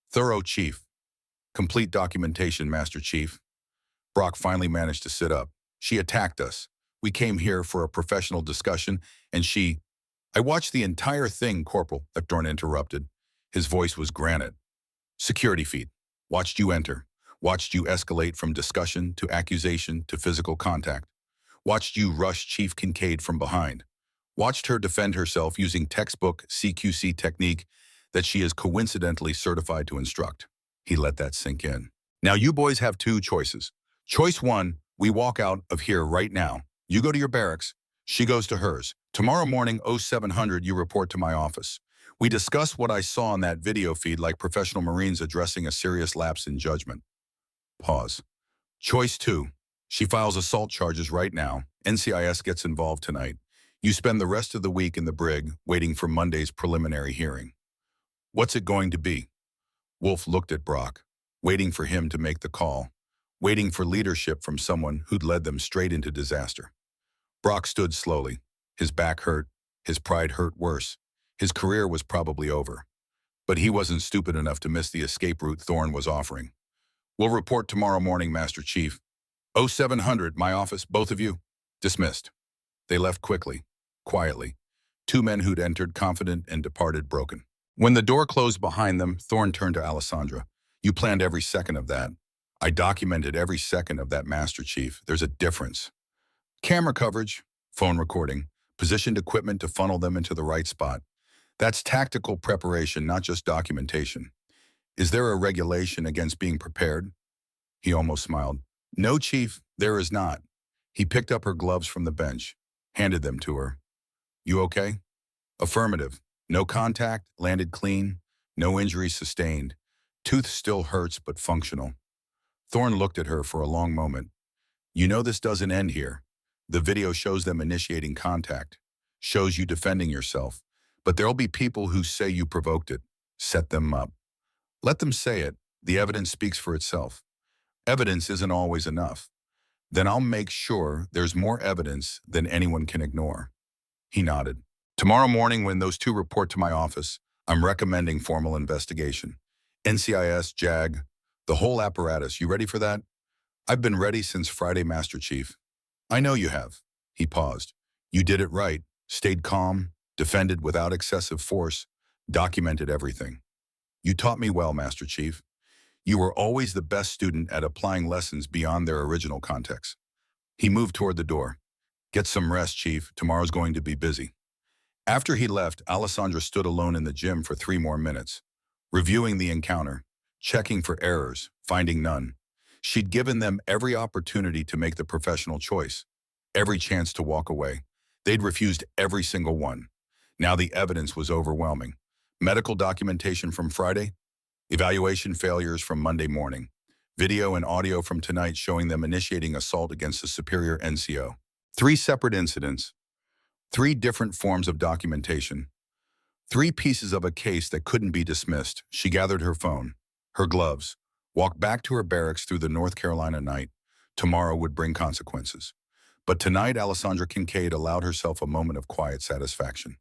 "Thorough, Chief. Complete documentation, Master Chief." Brock finally managed to sit up. "She attacked us. We came here for a professional discussion, and she—" "I watched the entire thing, Corporal," Thorne interrupted. His voice was granite. "Security feed. Watched you enter. Watched you escalate from discussion to accusation to physical contact. Watched you rush Chief Kincaid from behind. Watched her defend herself using textbook CQC technique that she is coincidentally certified to instruct." He let that sink in. "Now you boys have 2 choices. Choice 1, we walk out of here right now. You go to your barracks. She goes to hers. Tomorrow morning, 0700, you report to my office. We discuss what I saw on that video feed like professional Marines addressing a serious lapse in judgment." Pause. "Choice 2, she files assault charges right now. NCIS gets involved tonight. You spend the rest of the week in the brig waiting for Monday's preliminary hearing." "What's it going to be?" Wolf looked at Brock, waiting for him to make the call, waiting for leadership from someone who'd led them straight into disaster. Brock stood slowly. His back hurt. His pride hurt worse. His career was probably over. But he wasn't stupid enough to miss the escape route Thorne was offering. "We'll report tomorrow morning, Master Chief. 0700, my office, both of you." Dismissed. They left quickly, quietly. 2 men who'd entered confident and departed broken. When the door closed behind them, Thorne turned to Alessandra. "You planned every second of that. I documented every second of that, Master Chief. There's a difference. Camera coverage, phone recording, positioned equipment to funnel them into the right spot. That's tactical preparation, not just documentation. Is there a regulation against being prepared?" He almost smiled. "No, Chief, there is not." He picked up her gloves from the bench, handed them to her. "You okay?" "Affirmative. No contact, landed clean, no injuries sustained. Tooth still hurts, but functional." Thorne looked at her for a long moment. "You know this doesn't end here. The video shows them initiating contact, shows you defending yourself, but there'll be people who say you provoked it. Set them up. Let them say it. The evidence speaks for itself. Evidence isn't always enough. Then I'll make sure there's more evidence than anyone can ignore." He nodded. "Tomorrow morning when those 2 report to my office, I'm recommending formal investigation. NCIS, JAG, the whole apparatus. You ready for that?" "I've been ready since Friday, Master Chief." "I know you have." He paused. "You did it right, stayed calm, defended without excessive force, documented everything. You taught me well, Master Chief. You were always the best student at applying lessons beyond their original context." He moved toward the door. "Get some rest, Chief. Tomorrow's going to be busy." After he left, Alessandra stood alone in the gym for 3 more minutes, reviewing the encounter, checking for errors, finding none. She'd given them every opportunity to make the professional choice, every chance to walk away. They'd refused every single one. Now the evidence was overwhelming. Medical documentation from Friday, evaluation failures from Monday morning, video and audio from tonight showing them initiating assault against a superior NCO. 3 separate incidents, 3 different forms of documentation, 3 pieces of a case that couldn't be dismissed. She gathered her phone, her gloves, walked back to her barracks through the North Carolina night. Tomorrow would bring consequences. But tonight, Alessandra Kincaid allowed herself a moment of quiet satisfaction.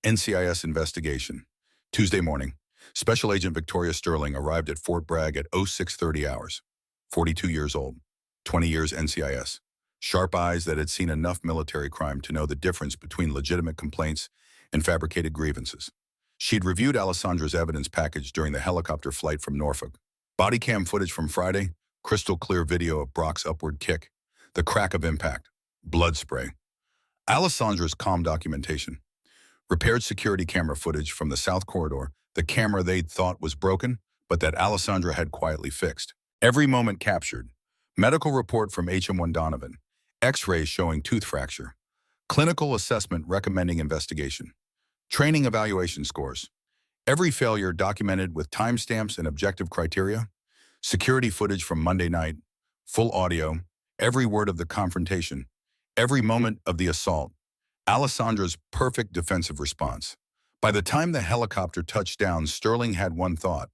NCIS investigation. Tuesday morning, Special Agent Victoria Sterling arrived at Fort Bragg at 0630 hours. 42 years old, 20 years NCIS. Sharp eyes that had seen enough military crime to know the difference between legitimate complaints and fabricated grievances. She'd reviewed Alessandra's evidence package during the helicopter flight from Norfolk. Body cam footage from Friday, crystal clear video of Brock's upward kick, the crack of impact, blood spray. Alessandra's calm documentation. Repaired security camera footage from the South Corridor, the camera they'd thought was broken, but that Alessandra had quietly fixed. Every moment captured. Medical report from HM1 Donovan. X-rays showing tooth fracture. Clinical assessment recommending investigation. Training evaluation scores. Every failure documented with timestamps and objective criteria. Security footage from Monday night. Full audio. Every word of the confrontation. Every moment of the assault. Alessandra's perfect defensive response. By the time the helicopter touched down, Sterling had one thought.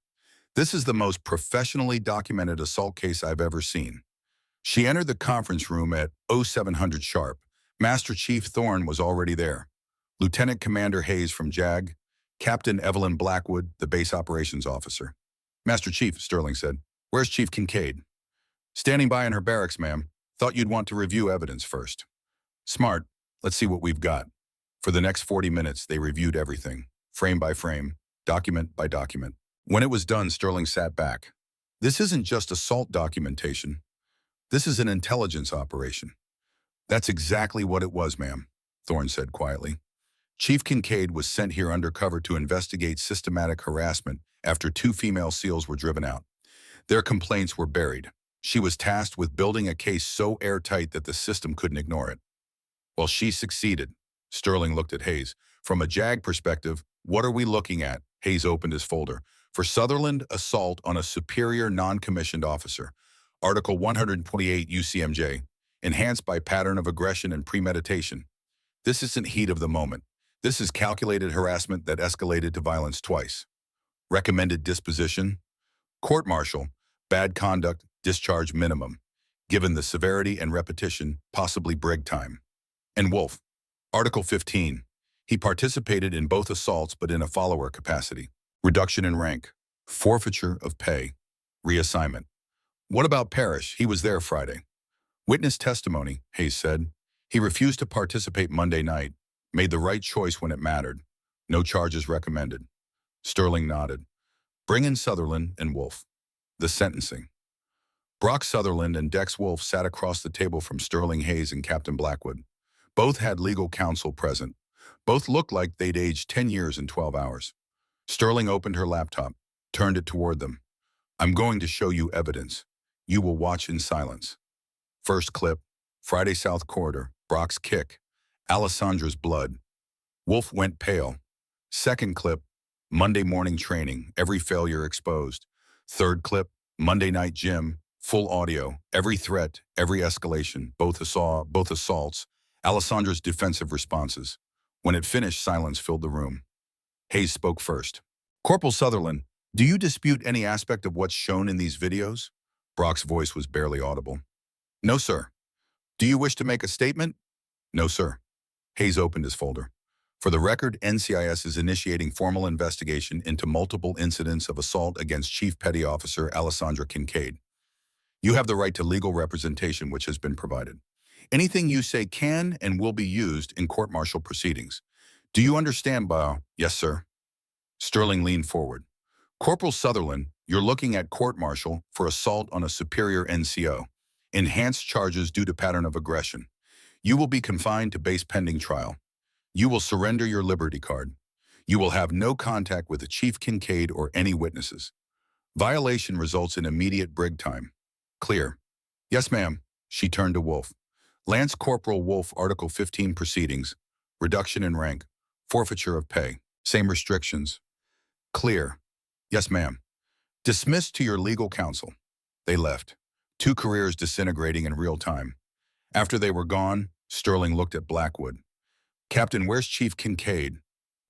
This is the most professionally documented assault case I've ever seen. She entered the conference room at 0700 sharp. Master Chief Thorne was already there. Lieutenant Commander Hayes from JAG, Captain Evelyn Blackwood, the base operations officer. Master Chief, Sterling said, "Where's Chief Kincaid?" "Standing by in her barracks, ma'am. Thought you'd want to review evidence first." "Smart. Let's see what we've got." For the next 40 minutes, they reviewed everything, frame by frame, document by document. When it was done, Sterling sat back. "This isn't just assault documentation. This is an intelligence operation." "That's exactly what it was, ma'am," Thorne said quietly. "Chief Kincaid was sent here undercover to investigate systematic harassment after 2 female SEALs were driven out. Their complaints were buried. She was tasked with building a case so airtight that the system couldn't ignore it. Well, she succeeded." Sterling looked at Hayes. "From a JAG perspective, what are we looking at?" Hayes opened his folder. "For Sutherland, assault on a superior non-commissioned officer. Article 128 UCMJ, enhanced by pattern of aggression and premeditation. This isn't heat of the moment. This is calculated harassment that escalated to violence twice. Recommended disposition? Court-martial, bad conduct, discharge minimum. Given the severity and repetition, possibly brig time." And Wolf. Article 15. He participated in both assaults but in a follower capacity. Reduction in rank. Forfeiture of pay. Reassignment. "What about Parrish? He was there Friday." "Witness testimony," Hayes said. "He refused to participate Monday night. Made the right choice when it mattered. No charges recommended." Sterling nodded. "Bring in Sutherland and Wolf." The sentencing. Brock Sutherland and Dex Wolf sat across the table from Sterling Hayes and Captain Blackwood. Both had legal counsel present. Both looked like they'd aged 10 years in 12 hours. Sterling opened her laptop, turned it toward them. "I'm going to show you evidence. You will watch in silence." First clip, Friday South Corridor, Brock's kick, Alessandra's blood. Wolf went pale. Second clip, Monday morning training, every failure exposed. Third clip, Monday night gym, full audio, every threat, every escalation, both assaults, Alessandra's defensive responses. When it finished, silence filled the room. Hayes spoke first. "Corporal Sutherland, do you dispute any aspect of what's shown in these videos?" Brock's voice was barely audible. "No, sir." "Do you wish to make a statement?" "No, sir." Hayes opened his folder. "For the record, NCIS is initiating formal investigation into multiple incidents of assault against Chief Petty Officer Alessandra Kincaid. You have the right to legal representation which has been provided. Anything you say can and will be used in court-martial proceedings. Do you understand, Bao?" "Yes, sir." Sterling leaned forward. "Corporal Sutherland, you're looking at court-martial for assault on a superior NCO. Enhanced charges due to pattern of aggression. You will be confined to base pending trial. You will surrender your Liberty card. You will have no contact with the Chief Kincaid or any witnesses. Violation results in immediate brig time. Clear. Yes, ma'am. She turned to Wolf. Lance Corporal Wolf, Article 15 proceedings. Reduction in rank. Forfeiture of pay. Same restrictions. Clear. Yes, ma'am. Dismissed to your legal counsel. They left. Two careers disintegrating in real time. After they were gone, Sterling looked at Blackwood. Captain, where's Chief Kincaid?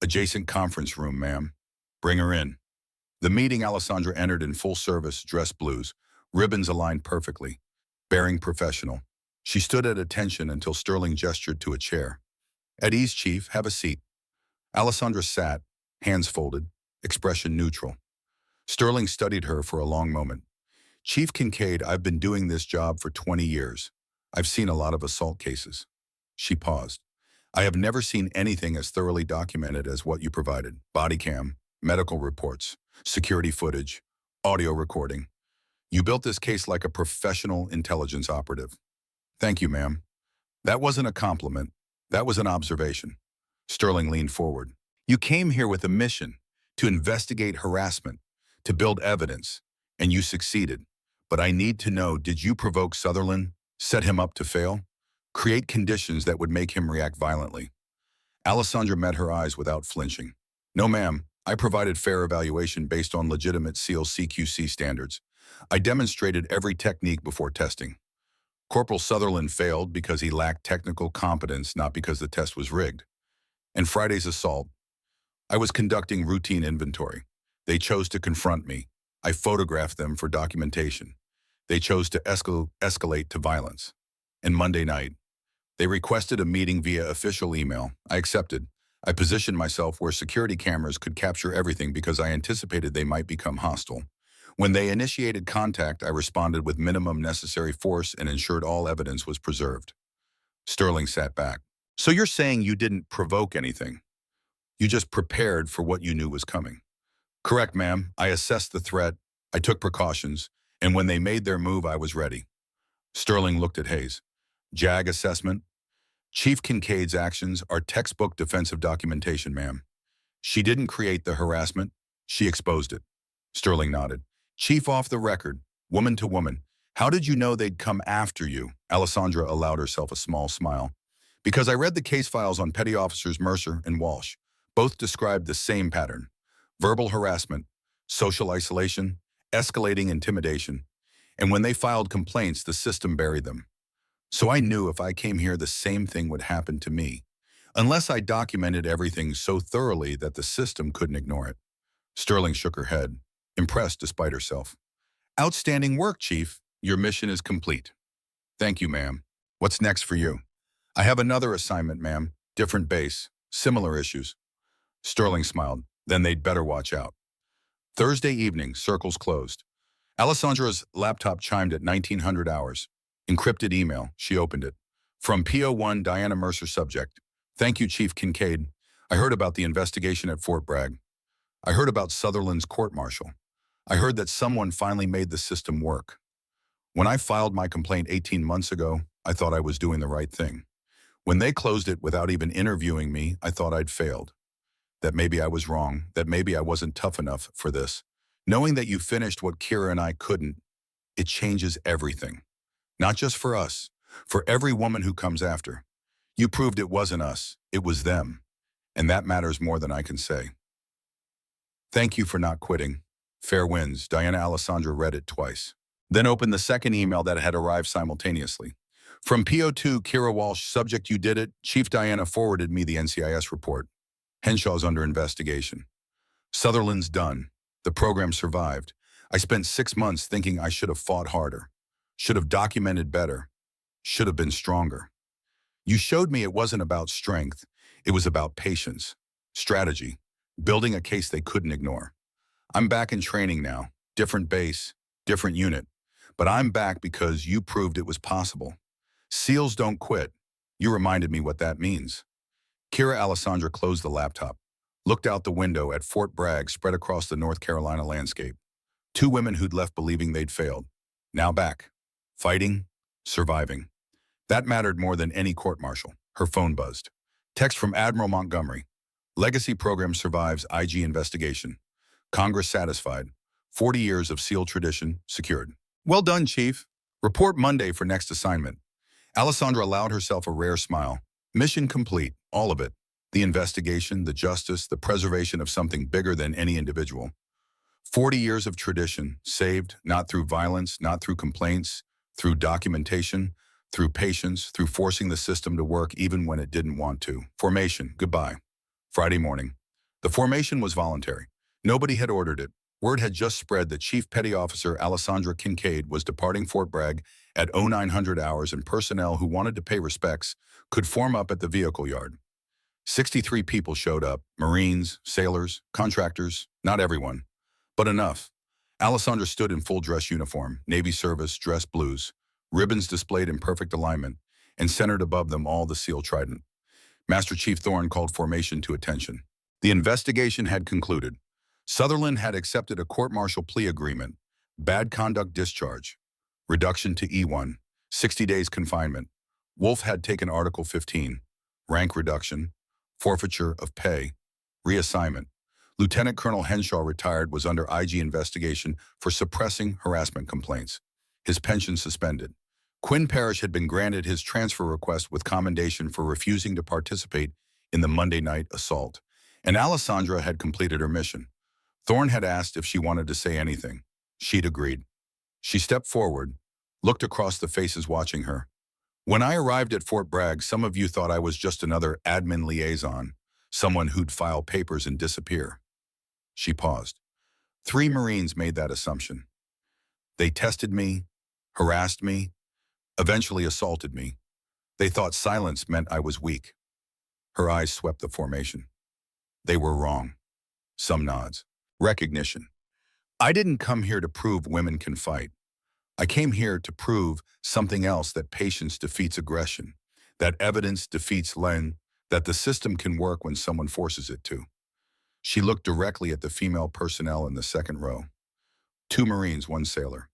Adjacent conference room, ma'am. Bring her in. The meeting, Alessandra entered in full service, dress blues, ribbons aligned perfectly, bearing professional. She stood at attention until Sterling gestured to a chair. At ease, Chief, have a seat. Alessandra sat, hands folded, expression neutral. Sterling studied her for a long moment. Chief Kincaid, I've been doing this job for 20 years. I've seen a lot of assault cases. She paused. I have never seen anything as thoroughly documented as what you provided. Body cam, medical reports, security footage, audio recording. You built this case like a professional intelligence operative. Thank you, ma'am. That wasn't a compliment. That was an observation. Sterling leaned forward. You came here with a mission to investigate harassment, to build evidence, and you succeeded. But I need to know, did you provoke Sutherland, set him up to fail, create conditions that would make him react violently? Alessandra met her eyes without flinching. No, ma'am. I provided fair evaluation based on legitimate SEAL CQC standards. I demonstrated every technique before testing. Corporal Sutherland failed because he lacked technical competence, not because the test was rigged. And Friday's assault, I was conducting routine inventory. They chose to confront me. I photographed them for documentation. They chose to escalate to violence. And Monday night, they requested a meeting via official email. I accepted. I positioned myself where security cameras could capture everything because I anticipated they might become hostile. When they initiated contact, I responded with minimum necessary force and ensured all evidence was preserved. Sterling sat back. So you're saying you didn't provoke anything? You just prepared for what you knew was coming? Correct, ma'am. I assessed the threat, I took precautions, and when they made their move, I was ready. Sterling looked at Hayes. JAG assessment? Chief Kincaid's actions are textbook defensive documentation, ma'am. She didn't create the harassment, she exposed it. Sterling nodded. Chief, off the record, woman to woman, how did you know they'd come after you? Alessandra allowed herself a small smile. Because I read the case files on Petty Officers Mercer and Walsh. Both described the same pattern. Verbal harassment, social isolation, escalating intimidation. And when they filed complaints, the system buried them. So I knew if I came here, the same thing would happen to me, unless I documented everything so thoroughly that the system couldn't ignore it. Sterling shook her head, impressed despite herself. Outstanding work, Chief. Your mission is complete. Thank you, ma'am. What's next for you? I have another assignment, ma'am. Different base, similar issues. Sterling smiled. Then they'd better watch out. Thursday evening, circles closed. Alessandra's laptop chimed at 1900 hours. Encrypted email. She opened it. From PO1 Diana Mercer, subject. Thank you, Chief Kincaid. I heard about the investigation at Fort Bragg. I heard about Sutherland's court-martial. I heard that someone finally made the system work. When I filed my complaint 18 months ago, I thought I was doing the right thing. When they closed it without even interviewing me, I thought I'd failed. That maybe I was wrong, that maybe I wasn't tough enough for this. Knowing that you finished what Kira and I couldn't, it changes everything. Not just for us, for every woman who comes after. You proved it wasn't us, it was them. And that matters more than I can say. Thank you for not quitting. Fair winds. Diana. Alessandra read it twice. Then opened the second email that had arrived simultaneously. From PO2 Kira Walsh, subject, you did it. Chief Diana forwarded me the NCIS report. Henshaw's under investigation. Sutherland's done. The program survived. I spent 6 months thinking I should have fought harder, should have documented better, should have been stronger. You showed me it wasn't about strength. It was about patience, strategy, building a case they couldn't ignore. I'm back in training now, different base, different unit, but I'm back because you proved it was possible. SEALs don't quit. You reminded me what that means. Kira. Alessandra closed the laptop, looked out the window at Fort Bragg spread across the North Carolina landscape. Two women who'd left believing they'd failed. Now back, fighting, surviving. That mattered more than any court-martial. Her phone buzzed. Text from Admiral Montgomery. Legacy program survives IG investigation. Congress satisfied. 40 years of SEAL tradition secured. Well done, Chief. Report Monday for next assignment. Alessandra allowed herself a rare smile. Mission complete, all of it. The investigation, the justice, the preservation of something bigger than any individual. 40 years of tradition, saved not through violence, not through complaints, through documentation, through patience, through forcing the system to work even when it didn't want to. Formation, goodbye. Friday morning. The formation was voluntary. Nobody had ordered it. Word had just spread that Chief Petty Officer Alessandra Kincaid was departing Fort Bragg at 0900 hours, and personnel who wanted to pay respects could form up at the vehicle yard. 63 people showed up, Marines, sailors, contractors, not everyone, but enough. Alessandra stood in full dress uniform, Navy service, dress blues, ribbons displayed in perfect alignment, and centered above them all the SEAL trident. Master Chief Thorne called formation to attention. The investigation had concluded. Sutherland had accepted a court-martial plea agreement, bad conduct discharge, reduction to E1, 60 days confinement. Wolf had taken Article 15, rank reduction, forfeiture of pay, reassignment. Lieutenant Colonel Henshaw, retired, was under IG investigation for suppressing harassment complaints. His pension suspended. Quinn Parrish had been granted his transfer request with commendation for refusing to participate in the Monday night assault. And Alessandra had completed her mission. Thorne had asked if she wanted to say anything. She'd agreed. She stepped forward, looked across the faces watching her. When I arrived at Fort Bragg, some of you thought I was just another admin liaison, someone who'd file papers and disappear. She paused. 3 Marines made that assumption. They tested me, harassed me, eventually assaulted me. They thought silence meant I was weak. Her eyes swept the formation. They were wrong. Some nods. Recognition. I didn't come here to prove women can fight. I came here to prove something else, that patience defeats aggression, that evidence defeats lying, that the system can work when someone forces it to. She looked directly at the female personnel in the second row. 2 Marines, 1 sailor.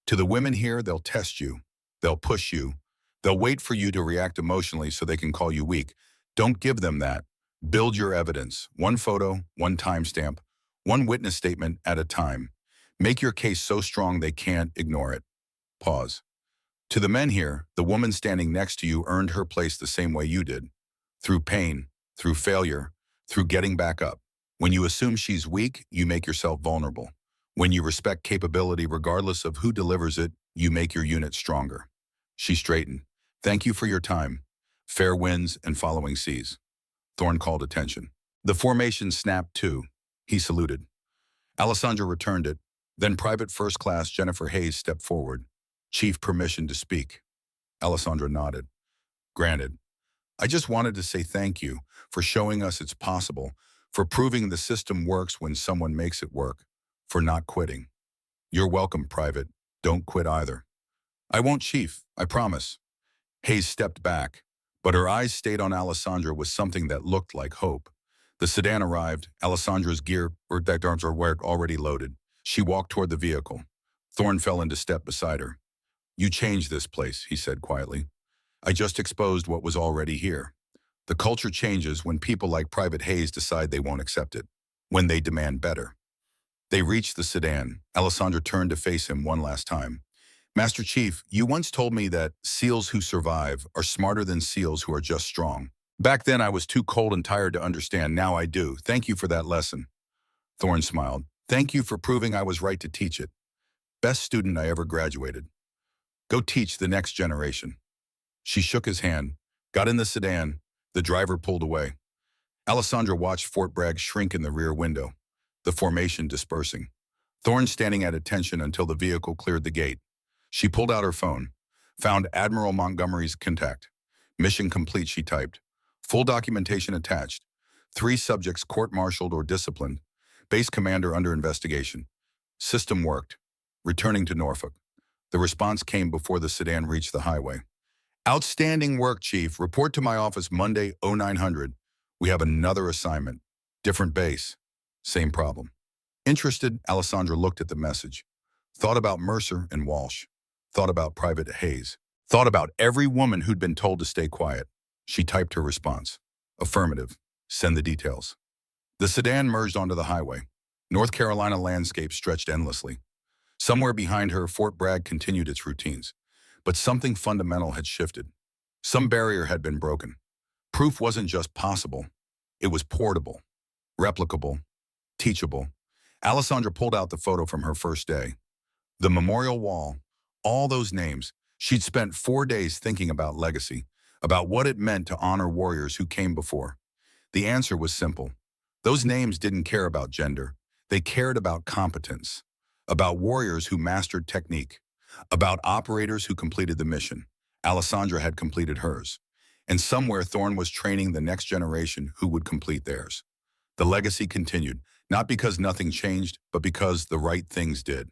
To the women here, they'll test you. They'll push you. They'll wait for you to react emotionally so they can call you weak. Don't give them that. Build your evidence. 1 photo, 1 timestamp, 1 witness statement at a time. Make your case so strong they can't ignore it. Pause. To the men here, the woman standing next to you earned her place the same way you did. Through pain, through failure, through getting back up. When you assume she's weak, you make yourself vulnerable. When you respect capability regardless of who delivers it, you make your unit stronger. She straightened. Thank you for your time. Fair winds and following seas. Thorne called attention. The formation snapped too. He saluted. Alessandra returned it. Then Private First Class Jennifer Hayes stepped forward. Chief, permission to speak. Alessandra nodded. Granted. I just wanted to say thank you for showing us it's possible, for proving the system works when someone makes it work, for not quitting. You're welcome, Private. Don't quit either. I won't, Chief, I promise. Hayes stepped back, but her eyes stayed on Alessandra with something that looked like hope. The sedan arrived. Alessandra's gear or deck arms were already loaded. She walked toward the vehicle. Thorne fell into step beside her. You changed this place, he said quietly. I just exposed what was already here. The culture changes when people like Private Hayes decide they won't accept it, when they demand better. They reached the sedan. Alessandra turned to face him one last time. Master Chief, you once told me that SEALs who survive are smarter than SEALs who are just strong. Back then I was too cold and tired to understand. Now I do. Thank you for that lesson. Thorne smiled. Thank you for proving I was right to teach it. Best student I ever graduated. Go teach the next generation. She shook his hand, got in the sedan. The driver pulled away. Alessandra watched Fort Bragg shrink in the rear window, the formation dispersing. Thorne standing at attention until the vehicle cleared the gate. She pulled out her phone, found Admiral Montgomery's contact. Mission complete, she typed. Full documentation attached. 3 subjects court-martialed or disciplined. Base commander under investigation. System worked. Returning to Norfolk. The response came before the sedan reached the highway. Outstanding work, Chief. Report to my office Monday, 0900. We have another assignment. Different base. Same problem. Interested, Alessandra looked at the message. Thought about Mercer and Walsh. Thought about Private Hayes. Thought about every woman who'd been told to stay quiet. She typed her response. Affirmative. Send the details. The sedan merged onto the highway. North Carolina landscape stretched endlessly. Somewhere behind her, Fort Bragg continued its routines. But something fundamental had shifted. Some barrier had been broken. Proof wasn't just possible. It was portable, replicable, teachable. Alessandra pulled out the photo from her first day. The memorial wall, all those names. She'd spent 4 days thinking about legacy, about what it meant to honor warriors who came before. The answer was simple. Those names didn't care about gender. They cared about competence, about warriors who mastered technique, about operators who completed the mission. Alessandra had completed hers. And somewhere Thorne was training the next generation who would complete theirs. The legacy continued, not because nothing changed, but because the right things did.